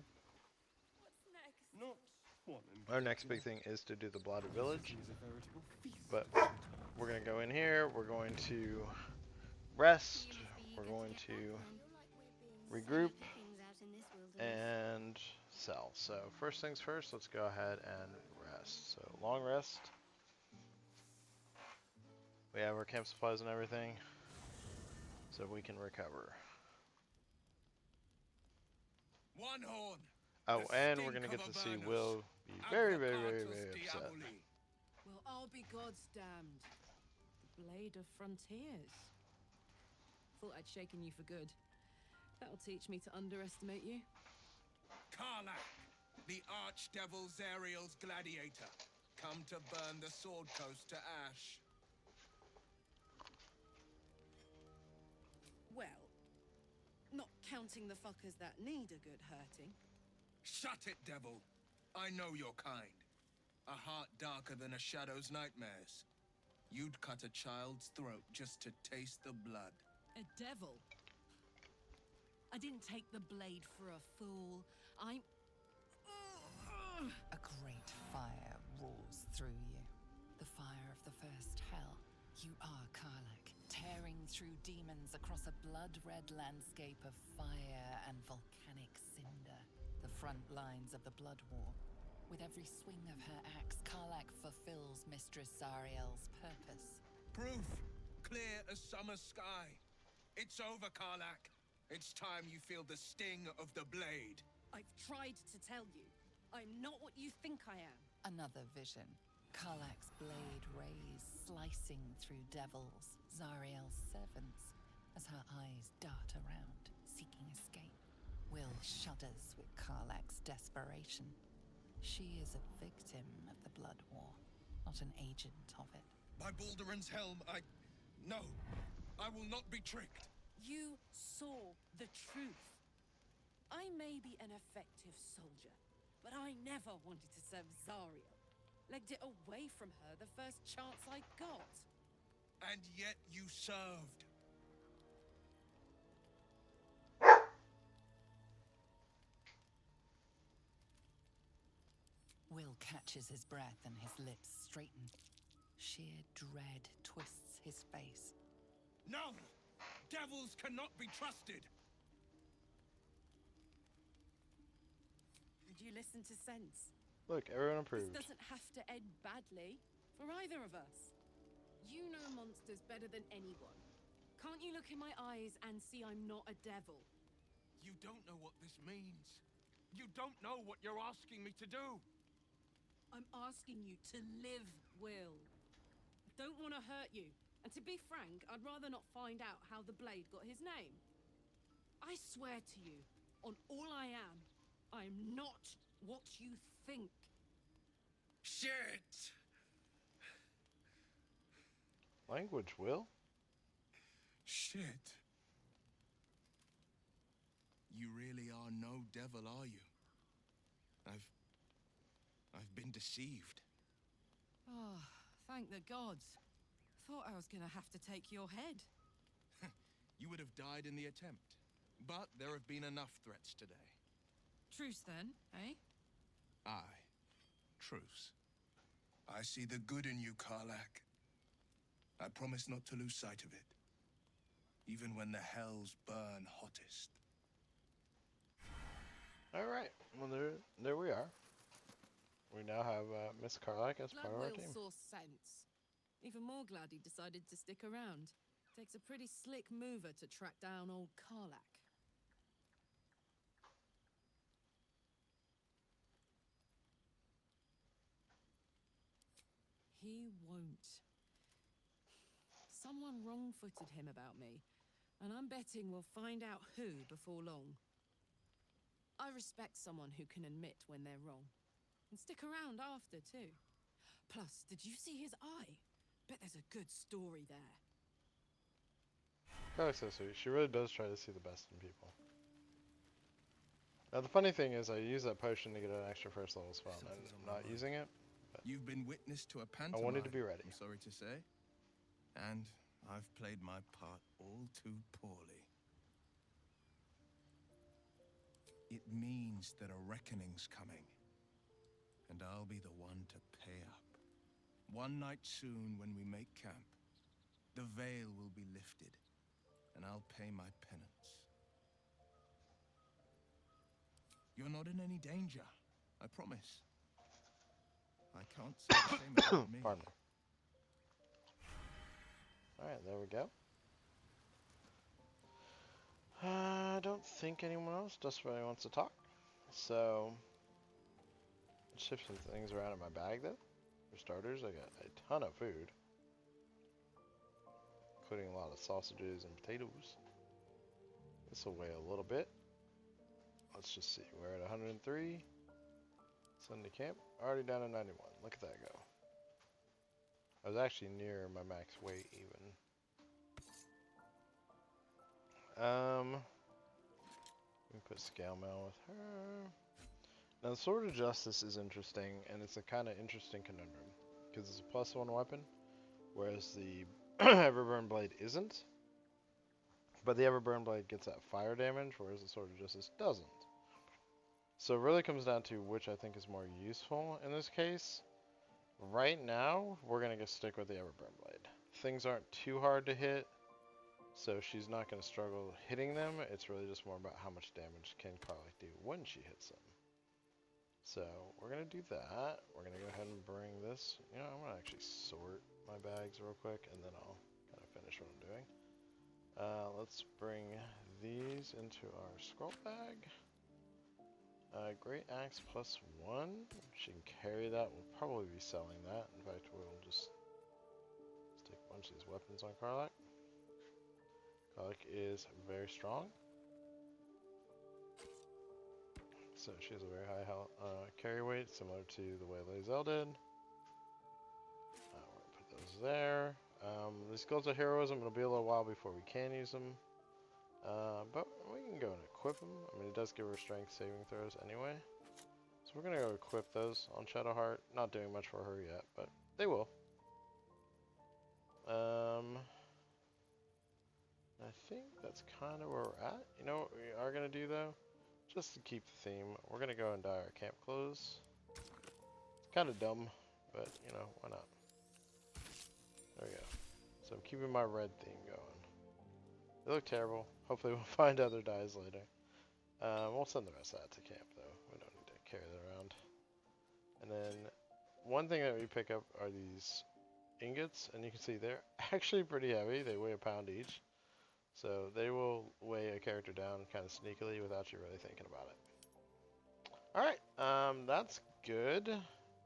Not one. Our next big thing is to do the Blighted Village, but we're going to go in here, we're going to rest, we're going to regroup, and sell. So first things first, let's go ahead and rest. So long rest. We have our camp supplies and everything, so we can recover. One horn. Oh, The and we're stink gonna get of to see Avernus. Will be very, very, very, Advocatus very upset. Diaboli. Well, I'll be God's damned. The Blade of Frontiers. Thought I'd shaken you for good. That'll teach me to underestimate you. Karlach, the Archdevil Zariel's gladiator, come to burn the Sword Coast to ash. Well, not counting the fuckers that need a good hurting. Shut it, devil. I know your kind. A heart darker than a shadow's nightmares. You'd cut a child's throat just to taste the blood. A devil? I didn't take the blade for a fool. I'm... A great fire roars through you. The fire of the first hell. You are Karlach, tearing through demons across a blood-red landscape of fire and volcanic cinder. The front lines of the Blood War. With every swing of her axe, Karlach fulfills Mistress Zariel's purpose. Proof, clear as summer sky. It's over, Karlach. It's time you feel the sting of the blade. I've tried to tell you. I'm not what you think I am. Another vision. Karlach's blade rays slicing through devils, Zariel's servants, as her eyes dart around, seeking escape. Will shudders with Karlach's desperation. She is a victim of the Blood War, not an agent of it. By Balduran's helm, No, I will not be tricked. You saw the truth. I may be an effective soldier, but I never wanted to serve Zariel. Legged it away from her the first chance I got. And yet you served. Will catches his breath and his lips straighten. Sheer dread twists his face. No! Devils cannot be trusted! Did you listen to sense? Look, everyone This approved. doesn't have to end badly for either of us. You know monsters better than anyone. Can't you look in my eyes and see I'm not a devil? You don't know what this means. You don't know what you're asking me to do. I'm asking you to live, Will. I don't want to hurt you. And to be frank, I'd rather not find out how the blade got his name. I swear to you, on all I am not what you think. Shit! Language, Will? Shit. You really are no devil, are you? I've been deceived. Oh, thank the gods. Thought I was gonna have to take your head. You would have died in the attempt. But there have been enough threats today. Truce then, eh? Aye. Truce. I see the good in you, Karlach. I promise not to lose sight of it. Even when the hells burn hottest. Alright, well there we are. We now have Miss Karlach as Glad part of our Will team. saw sense. Even more glad he decided to stick around. Takes a pretty slick mover to track down old Karlach. He won't. Someone wrong-footed him about me, and I'm betting we'll find out who before long. I respect someone who can admit when they're wrong, and stick around after, too. Plus, did you see his eye? Bet there's a good story there. Karlach's so sweet. She really does try to see the best in people. Now the funny thing is I use that potion to get an extra first level spell, and I'm not using it. You've been witness to a pantomime. I wanted to be ready. I'm sorry to say. And I've played my part all too poorly. It means that a reckoning's coming. And I'll be the one to pay up. One night soon when we make camp, the veil will be lifted, and I'll pay my penance. You're not in any danger, I promise. I can't say the same about me. Pardon me. Alright, there we go. I don't think anyone else desperately wants to talk. So, let's shift some things around in my bag though. For starters, I got a ton of food. Including a lot of sausages and potatoes. This will weigh a little bit. Let's just see, we're at 103. Send to camp, already down to 91. Look at that go. I was actually near my max weight even. We put scale mail with her. Now the Sword of Justice is interesting, and it's a kind of interesting conundrum. Because it's a +1 weapon, whereas the Everburn Blade isn't. But the Everburn Blade gets that fire damage, whereas the Sword of Justice doesn't. So it really comes down to which I think is more useful in this case. Right now, we're going to stick with the Everburn Blade. Things aren't too hard to hit, so she's not going to struggle hitting them. It's really just more about how much damage can Karlach do when she hits them. So we're going to do that. We're going to go ahead and bring this. You know, I'm going to actually sort my bags real quick, and then I'll kind of finish what I'm doing. Let's bring these into our scroll bag. Great Axe +1. She can carry that. We'll probably be selling that. In fact, we'll just stick a bunch of these weapons on Karlach. Karlach is very strong. So she has a very high carry weight, similar to the way Lae'zel did. We're going to put those there. These Skulls of Heroism, it'll be a little while before we can use them. But we can go and equip them. I mean, it does give her strength saving throws anyway. So we're going to go equip those on Shadowheart. Not doing much for her yet, but they will. I think that's kind of where we're at. You know what we are going to do though? Just to keep the theme, we're going to go and dye our camp clothes. It's kind of dumb, but you know, why not? There we go. So I'm keeping my red theme going. They look terrible. Hopefully we'll find other dyes later. We'll send the rest of that to camp though. We don't need to carry that around. And then one thing that we pick up are these ingots, and you can see they're actually pretty heavy. They weigh a pound each. So they will weigh a character down kind of sneakily without you really thinking about it. Alright, that's good.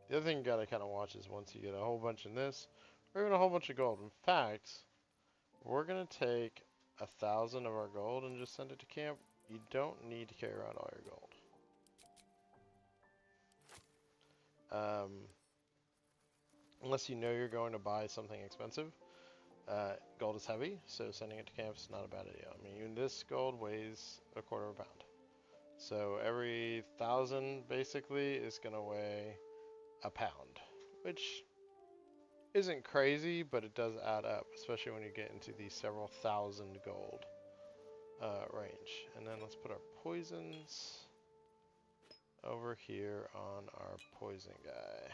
The other thing you gotta kind of watch is once you get a whole bunch in this, or even a whole bunch of gold. In fact, we're gonna take 1,000 of our gold and just send it to camp. You don't need to carry around all your gold. Unless you know you're going to buy something expensive. Gold is heavy, so sending it to camp is not a bad idea. I mean, even this gold weighs a quarter of a pound. So every 1,000 basically is going to weigh a pound, which isn't crazy, but it does add up, especially when you get into the several thousand gold range. And then let's put our poisons over here on our poison guy.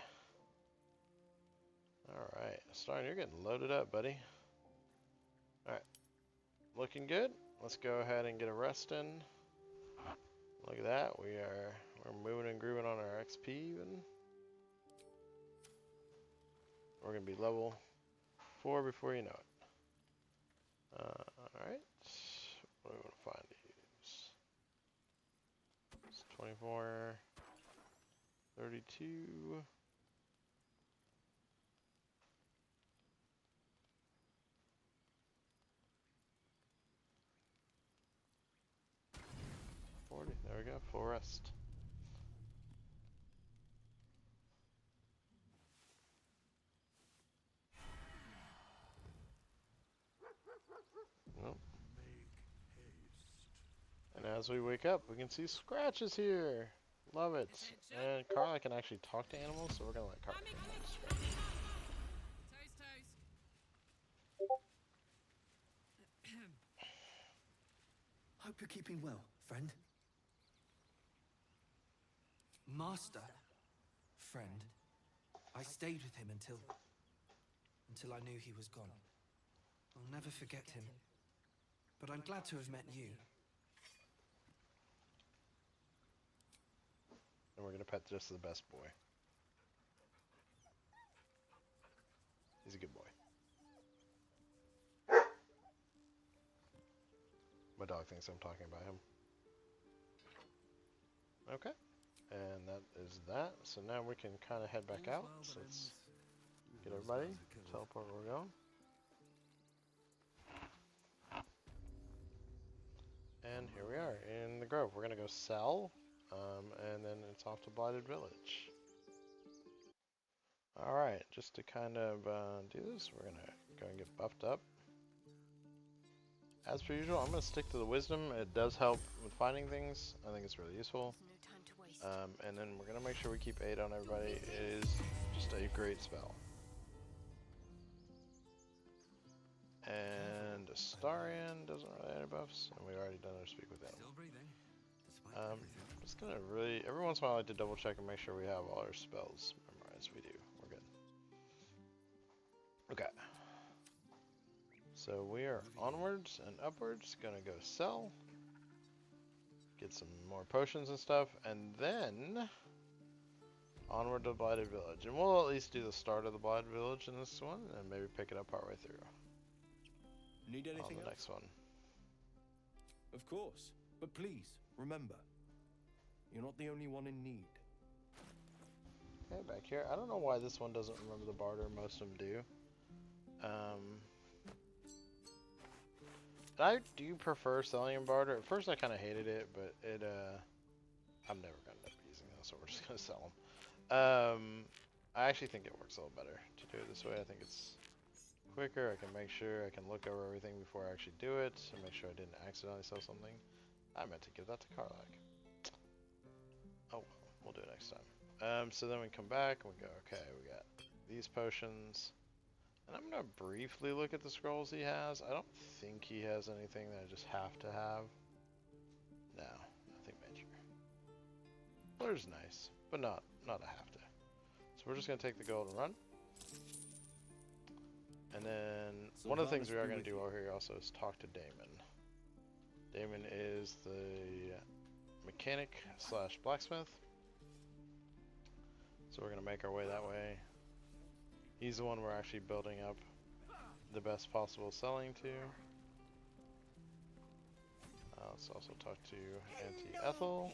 Alright, Starn, you're getting loaded up, buddy. Alright, looking good. Let's go ahead and get a rest in. Look at that, we're moving and grooving on our XP even. We're going to be level 4 before you know it. Alright, what do we want to find these? It's 24, 32. There we go, full rest. Nope. And as we wake up, we can see Scratch is here. Love it. And Karlach can actually talk to animals, so we're gonna let Karlach talk to Scratch. Hope you're keeping well, friend. Master? Friend. I stayed with him until I knew he was gone. I'll never forget him. But I'm glad to have met you. And we're gonna pet just the best boy. He's a good boy. dog thinks I'm talking about him. Okay. And that is that. So now we can kind of head back out. So let's get everybody. Teleport where we're going. And here we are in the grove. We're going to go sell. And then it's off to Blighted Village. Alright, just to kind of do this, we're going to go and get buffed up. As per usual, I'm going to stick to the wisdom. It does help with finding things. I think it's really useful. No time to waste. And then we're going to make sure we keep 8 on everybody. It is just a great spell. And Astarion doesn't really have any buffs, and we already done our speak with animal. I'm just going to really, every once in a while I like to double check and make sure we have all our spells memorized. We do. We're good. Okay. So we are onwards and upwards, gonna go sell, get some more potions and stuff, and then onward to Blighted Village. And we'll at least do the start of the Blighted Village in this one, and maybe pick it up partway through. Need anything on the next one. Of course, but please, remember, you're not the only one in need. Okay, back here. I don't know why this one doesn't remember the Baldur, most of them do. I do prefer selling in Baldur. At first I kind of hated it, but it, I'm never going to end up using those, so we're just going to sell them. I actually think it works a little better to do it this way. I think it's quicker. I can make sure I can look over everything before I actually do it, and make sure I didn't accidentally sell something. I meant to give that to Karlak. Oh, we'll do it next time. So then we come back and we go, okay, we got these potions. And I'm going to briefly look at the scrolls he has. I don't think he has anything that I just have to have. No, nothing major. Blur's nice, but not a have to. So we're just going to take the gold and run. And then one of the things we are going to do over here also is talk to Damon. Damon is the mechanic / blacksmith. So we're going to make our way that way. He's the one we're actually building up the best possible selling to. Let's also talk to Auntie Ethel.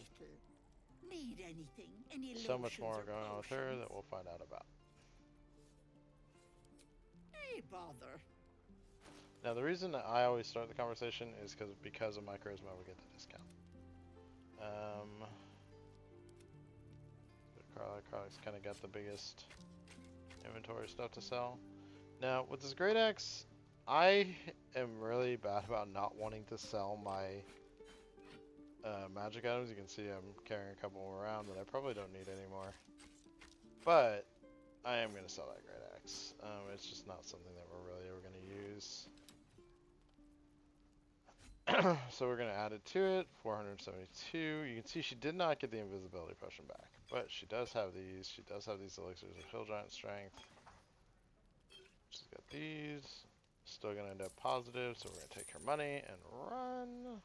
Need anything? Any So much lotions more or going on with her potions? that we'll find out about. Hey, bother. Now the reason that I always start the conversation is because of my charisma we get the discount. Karlak's kind of got the biggest inventory stuff to sell. Now with this great axe, I am really bad about not wanting to sell my magic items. You can see I'm carrying a couple around that I probably don't need anymore. But I am going to sell that great axe. It's just not something that we're really ever going to use. So we're going to add it to it. 472. You can see she did not get the invisibility potion back. But she does have these. She does have these elixirs of Hill Giant Strength. She's got these. Still going to end up positive, so we're going to take her money and run.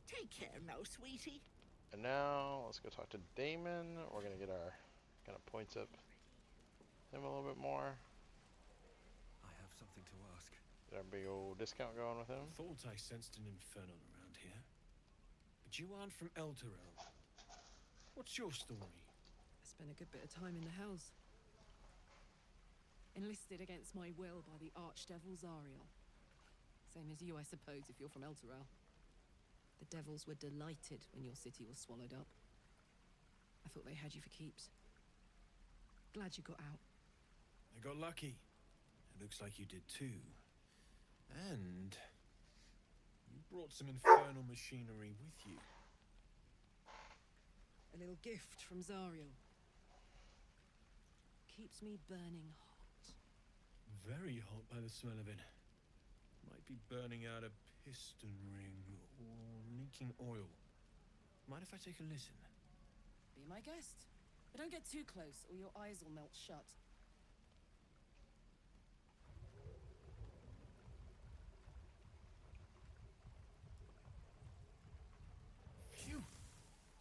Take care now, sweetie. And now, let's go talk to Damon. We're going to get our kind of points up him a little bit more. I have something to ask. Get our big old discount going with him. Thought I sensed an infernal around here. But you aren't from Elturel. What's your story? I spent a good bit of time in the Hells. Enlisted against my will by the Archdevil Zariel. Same as you, I suppose, if you're from Elturel. The devils were delighted when your city was swallowed up. I thought they had you for keeps. Glad you got out. I got lucky. It looks like you did too. And you brought some infernal machinery with you. A little gift from Zariel. Keeps me burning hot. Very hot by the smell of it. Might be burning out a piston ring or leaking oil. Mind if I take a listen? Be my guest. But don't get too close or your eyes will melt shut. Phew!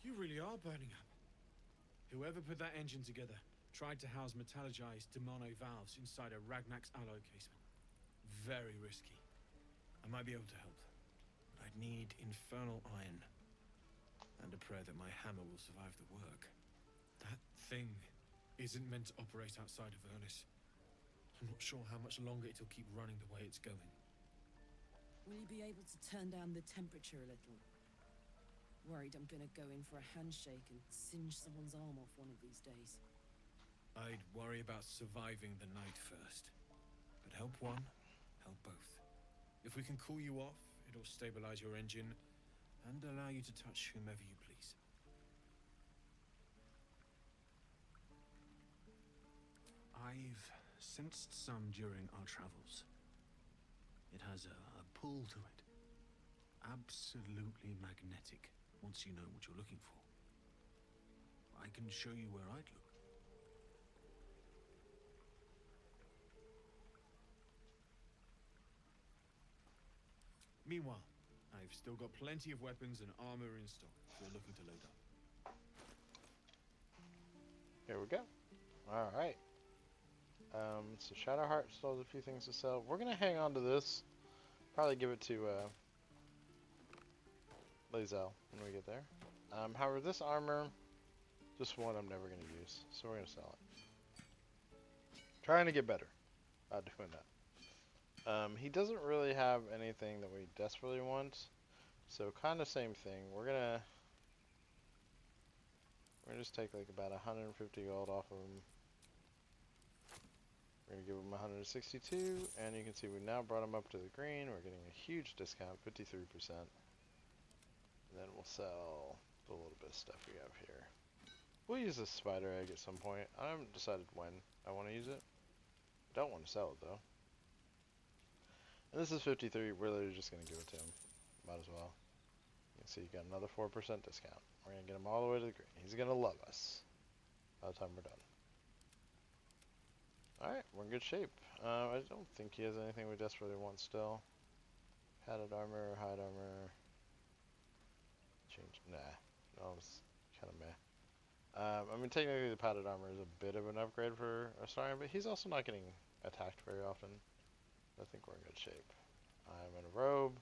You really are burning up. Whoever put that engine together tried to house metallogized demono valves inside a Ragnak's alloy casement. Very risky. I might be able to help. but I'd need infernal iron. And a prayer that my hammer will survive the work. That thing isn't meant to operate outside of Ernest. I'm not sure how much longer it'll keep running the way it's going. Will you be able to turn down the temperature a little? Worried I'm gonna go in for a handshake and singe someone's arm off one of these days. I'd worry about surviving the night first. But help one, help both. If we can cool you off, it'll stabilize your engine and allow you to touch whomever you please. I've sensed some during our travels. It has a pull to it. Absolutely magnetic, once you know what you're looking for. I can show you where I'd look. Meanwhile, I've still got plenty of weapons and armor in stock if you're looking to load up. Here we go. Alright. So Shadowheart still has a few things to sell. We're going to hang on to this. Probably give it to Lae'zel when we get there. However, this armor, just one I'm never going to use. So we're going to sell it. Trying to get better at doing that. He doesn't really have anything that we desperately want. So kind of same thing. We're gonna just take like about 150 gold off of him. We're gonna give him 162, and you can see we now brought him up to the green. We're getting a huge discount, 53%. And then we'll sell the little bit of stuff we have here. We'll use this spider egg at some point. I haven't decided when I want to use it. I don't want to sell it though. And this is 53. We're literally just gonna give it to him. Might as well. You can see you got another 4% discount. We're gonna get him all the way to the green. He's gonna love us by the time we're done. Alright, we're in good shape. I don't think he has anything we desperately want still. Padded armor, hide armor. Change. Nah. No, it's kind of meh. I mean, technically the padded armor is a bit of an upgrade for Astarion, but he's also not getting attacked very often. I think we're in good shape. I'm in a robe.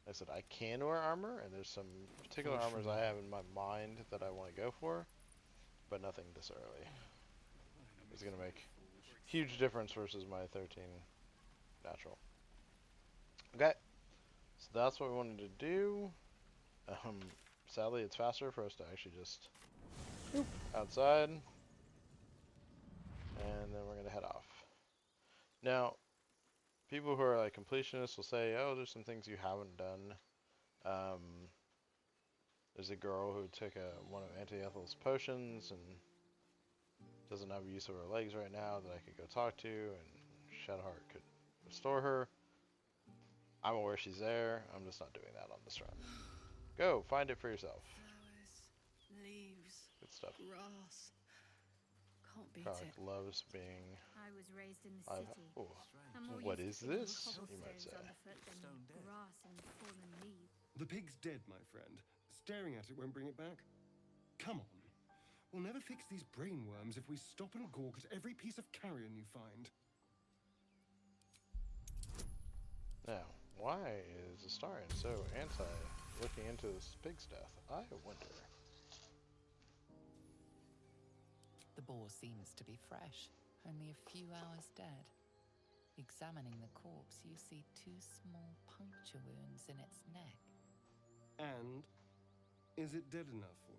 Like I said, I can wear armor, and there's some particular armors I have in my mind that I want to go for, but nothing this early. It's going to make huge difference versus my 13 natural. Okay, so that's what we wanted to do. Sadly, it's faster for us to actually just outside, and then we're going to head off. Now, people who are like completionists will say, oh, there's some things you haven't done. There's a girl who took one of Auntie Ethel's potions and doesn't have use of her legs right now that I could go talk to, and Shadowheart could restore her. I'm aware she's there. I'm just not doing that on this run. Go, find it for yourself. Flowers, leaves, Good stuff. grass. Can't beat Product it. loves being... I was raised in the city. Oh, I'm more what used is to picking this, you might cobblestones say? underfoot than grass and fallen leaves. The pig's dead, my friend. Staring at it won't bring it back. Come on. We'll never fix these brainworms if we stop and gawk at every piece of carrion you find. Now, why is Astarion so anti-looking into this pig's death? I wonder. The boar seems to be fresh, only a few hours dead. Examining the corpse, you see 2 small puncture wounds in its neck. And is it dead enough for you?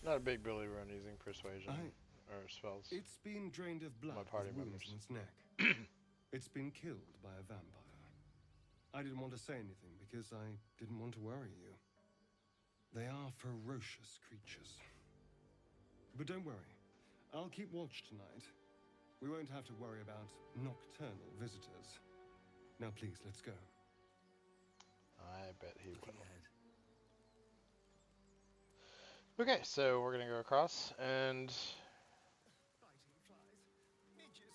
Not a big believer in using persuasion or spells. It's been drained of blood My party with wounds members. in its neck. It's been killed by a vampire. I didn't want to say anything because I didn't want to worry you. They are ferocious creatures. But don't worry. I'll keep watch tonight. We won't have to worry about nocturnal visitors. Now please, let's go. I bet he will. Okay, so we're gonna go across and... Biting flies. Midges.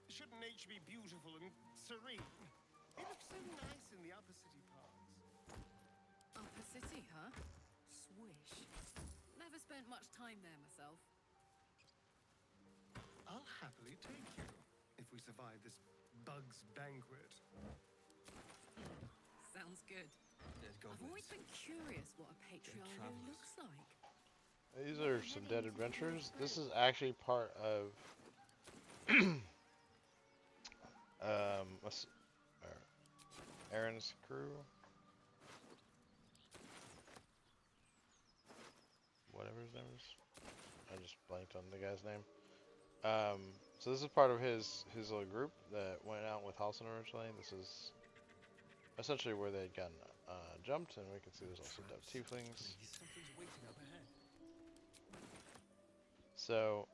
Shouldn't nature be beautiful and serene? It looks so nice in the upper city parts. Upper city, huh? Swish. Never Never spent much time there myself. I'll happily take you if we survive this bug's banquet. Sounds good. Dead I've always been curious what a patriarch travelers. looks like. These are some dead adventurers. This is actually part of Aaron's crew. Whatever his name is. I just blanked on the guy's name. So this is part of his little group that went out with Halson originally. This is essentially where they'd gotten jumped, and we can see there's also dead tieflings. Something's waiting up ahead. So,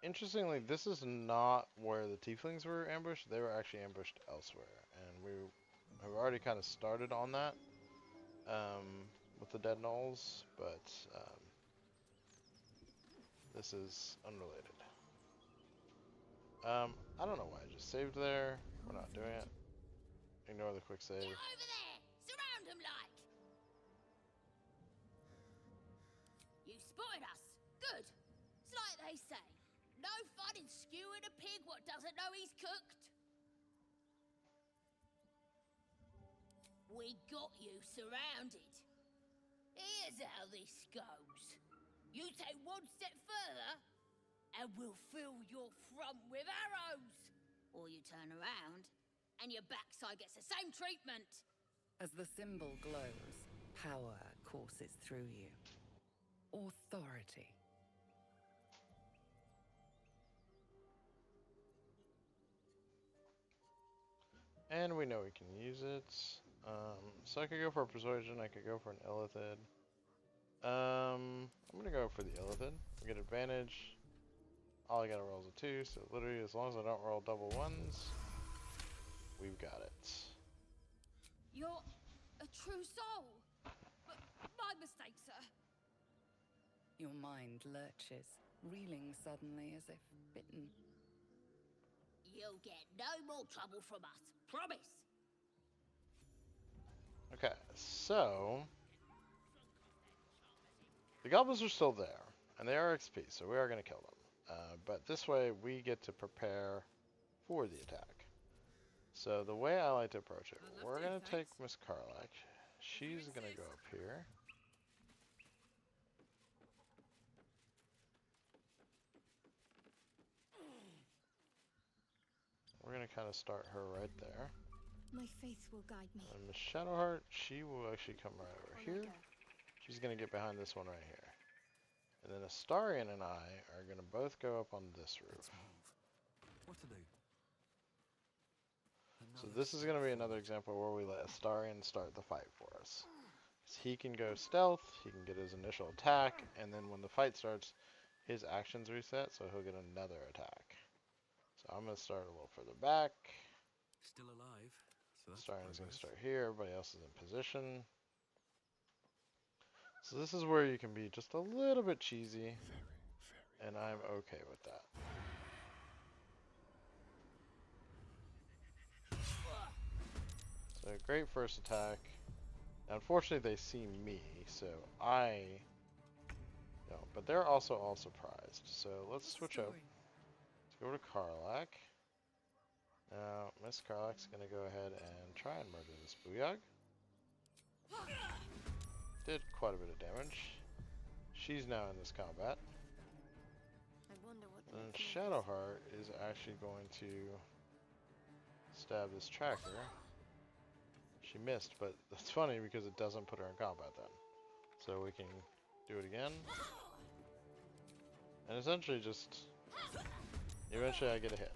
interestingly, this is not where the tieflings were ambushed. They were actually ambushed elsewhere, and we have already kind of started on that with the dead gnolls, but this is unrelated. I don't know why I just saved there. We're not doing it. Ignore the quick save. Get over there! Surround him like! You spotted us! Good! It's like they say. No fun in skewing a pig what doesn't know he's cooked. We got you surrounded. Here's how this goes. You take one step further, and we'll fill your front with arrows. Or you turn around, and your backside gets the same treatment. As the symbol glows, power courses through you. Authority. And we know we can use it. So I could go for a persuasion, I could go for an illithid. I'm gonna go for the illithid. We get advantage. All I gotta roll is a 2, so literally as long as I don't roll double ones, we've got it. You're a true soul. But my mistake, sir. Your mind lurches, reeling suddenly as if bitten. You'll get no more trouble from us. Promise. Okay, so the goblins are still there, and they are XP, so we are gonna kill them. But this way we get to prepare for the attack. So the way I like to approach it, we're going to take Miss Karlak. She's going to go up here. We're going to kind of start her right there. My faith will guide me. And Miss Shadowheart, she will actually come right over here. She's going to get behind this one right here. And then Astarion and I are going to both go up on this roof. What to do? So this is going to be another example where we let Astarion start the fight for us. He can go stealth, he can get his initial attack, and then when the fight starts, his actions reset, so he'll get another attack. So I'm going to start a little further back. Still alive. So Astarion's going to start here, everybody else is in position. So this is where you can be just a little bit cheesy, and I'm okay with that. So great first attack. Now, unfortunately, they see me, so I don't. But they're also all surprised. So let's switch up. Let's go to Karlak. Now, Miss Karlak's going to go ahead and try and murder this Booyog. Did quite a bit of damage. She's now in this combat. I wonder what the And Shadowheart is actually going to stab this tracker. She missed, but that's funny because it doesn't put her in combat then. So we can do it again. And essentially just... eventually I get a hit.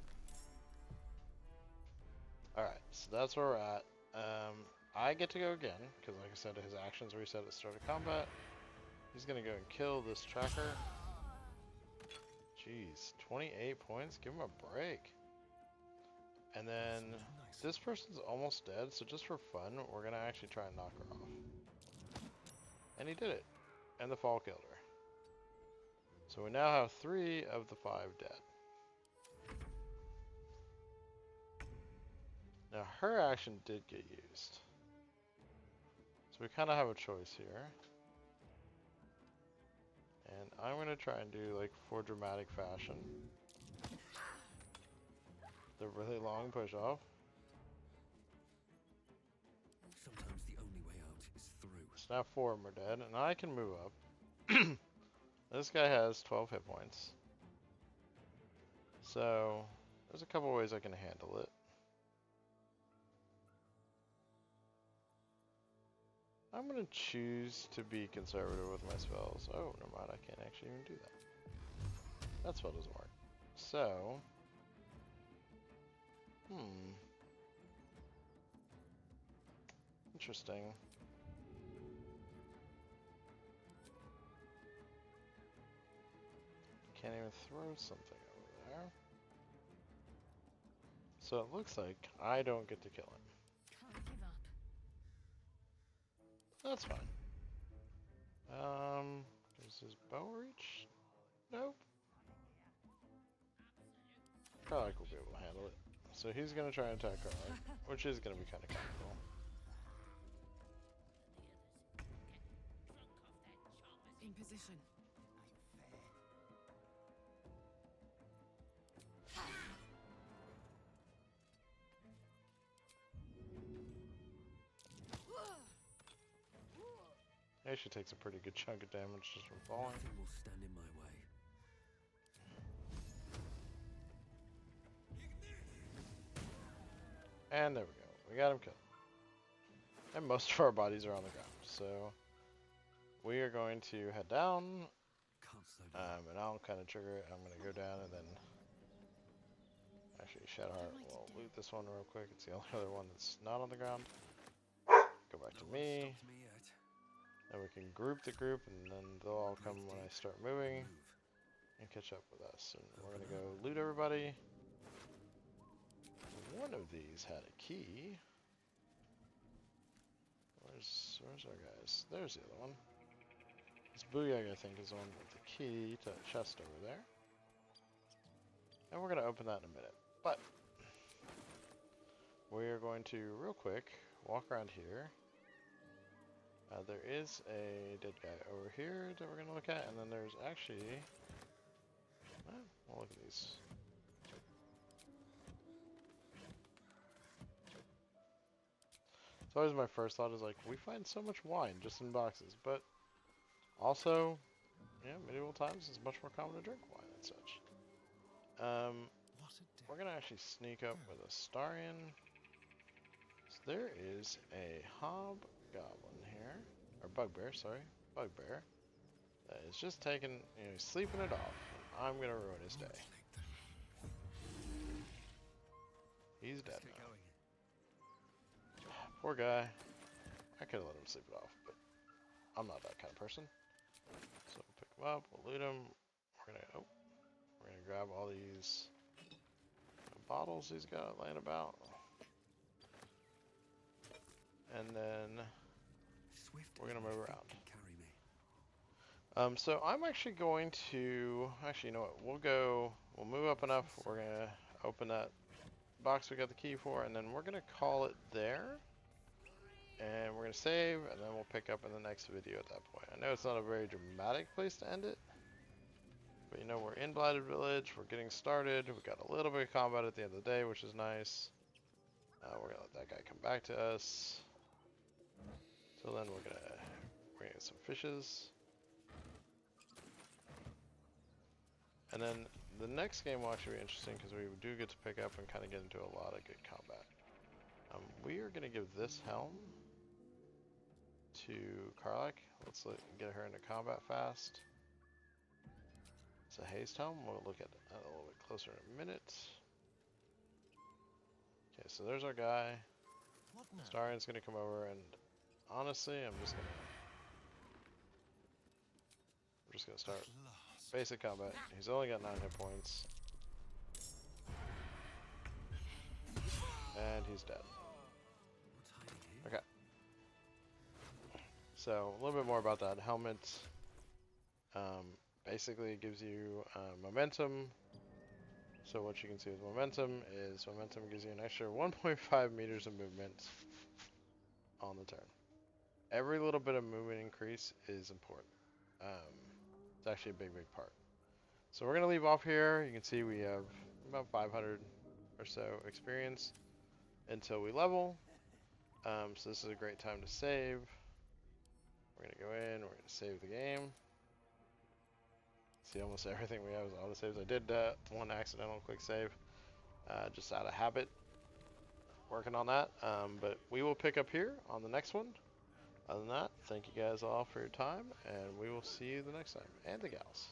Alright, so that's where we're at. I get to go again, because like I said, his actions reset at the start of combat. He's going to go and kill this tracker. Jeez, 28 points? Give him a break. And then this person's almost dead, so just for fun, we're going to actually try and knock her off. And he did it. And the fall killed her. So we now have 3 of the 5 dead. Now her action did get used. So we kind of have a choice here. And I'm gonna try and do, like, for dramatic fashion, the really long push off. Sometimes the only way out is through. So now 4 of them are dead, and I can move up. This guy has 12 hit points. So, there's a couple ways I can handle it. I'm gonna choose to be conservative with my spells. Oh, never mind, I can't actually even do that. That spell doesn't work. So, interesting. Can't even throw something over there. So it looks like I don't get to kill him. Can't give up. That's fine. Does his bow reach? Nope. Karlach will be able to handle it. So he's gonna try and attack Karlach, which is gonna be kind of comical. In position. He actually takes a pretty good chunk of damage just from falling. Nothing will stand in my way. And there we go. We got him killed. And most of our bodies are on the ground. So we are going to head down. Can't slow down. And I'll kind of trigger it. I'm going to go down and then... Actually, Shadowheart will loot this one real quick. It's the only other one that's not on the ground. Go back to me. Stopped me yet. Then we can group the group, and then they'll all come when I start moving and catch up with us. And we're gonna go loot everybody. One of these had a key. Where's our guys? There's the other one. This Booyag, I think, is the one with the key to the chest over there. And we're gonna open that in a minute. But we're going to real quick walk around here. There is a dead guy over here that we're going to look at, and then there's actually... we'll look at these. It's always my first thought is like, we find so much wine just in boxes, but also, yeah, medieval times it's much more common to drink wine and such. We're going to actually sneak up with a Starian. So there is a hobgoblin here. Or bugbear, sorry. Bugbear. That is just taking, he's sleeping it off. And I'm gonna ruin his day. He's dead now. Poor guy. I could have let him sleep it off, but I'm not that kind of person. So we'll pick him up, we'll loot him. We're gonna grab all these bottles he's got laying about. And then we're gonna move around. So I'm actually going to, you know what, we'll move up enough, we're gonna open that box we got the key for, and then we're gonna call it there. And we're gonna save, and then we'll pick up in the next video at that point. I know it's not a very dramatic place to end it, but you know, we're in Blighted Village, we're getting started, we got a little bit of combat at the end of the day, which is nice. We're gonna let that guy come back to us. Till then, we're gonna get some fishes. And then the next game will actually be interesting because we do get to pick up and kind of get into a lot of good combat. We are gonna give this helm to Karlach. Let's get her into combat fast. It's a haste helm. We'll look at it a little bit closer in a minute. Okay, so there's our guy. Starian's gonna come over, and honestly, I'm just gonna start basic combat. He's only got 9 hit points, and he's dead. Okay. So a little bit more about that helmet. Basically, it gives you momentum. So what you can see with momentum is momentum gives you an extra 1.5 meters of movement on the turn. Every little bit of movement increase is important. It's actually a big, big part. So we're gonna leave off here. You can see we have about 500 or so experience until we level. So this is a great time to save. We're gonna go in. We're gonna save the game. See, almost everything we have is autosaves. I did one accidental quick save, just out of habit. Working on that. But we will pick up here on the next one. Other than that, thank you guys all for your time, and we will see you the next time. And the gals.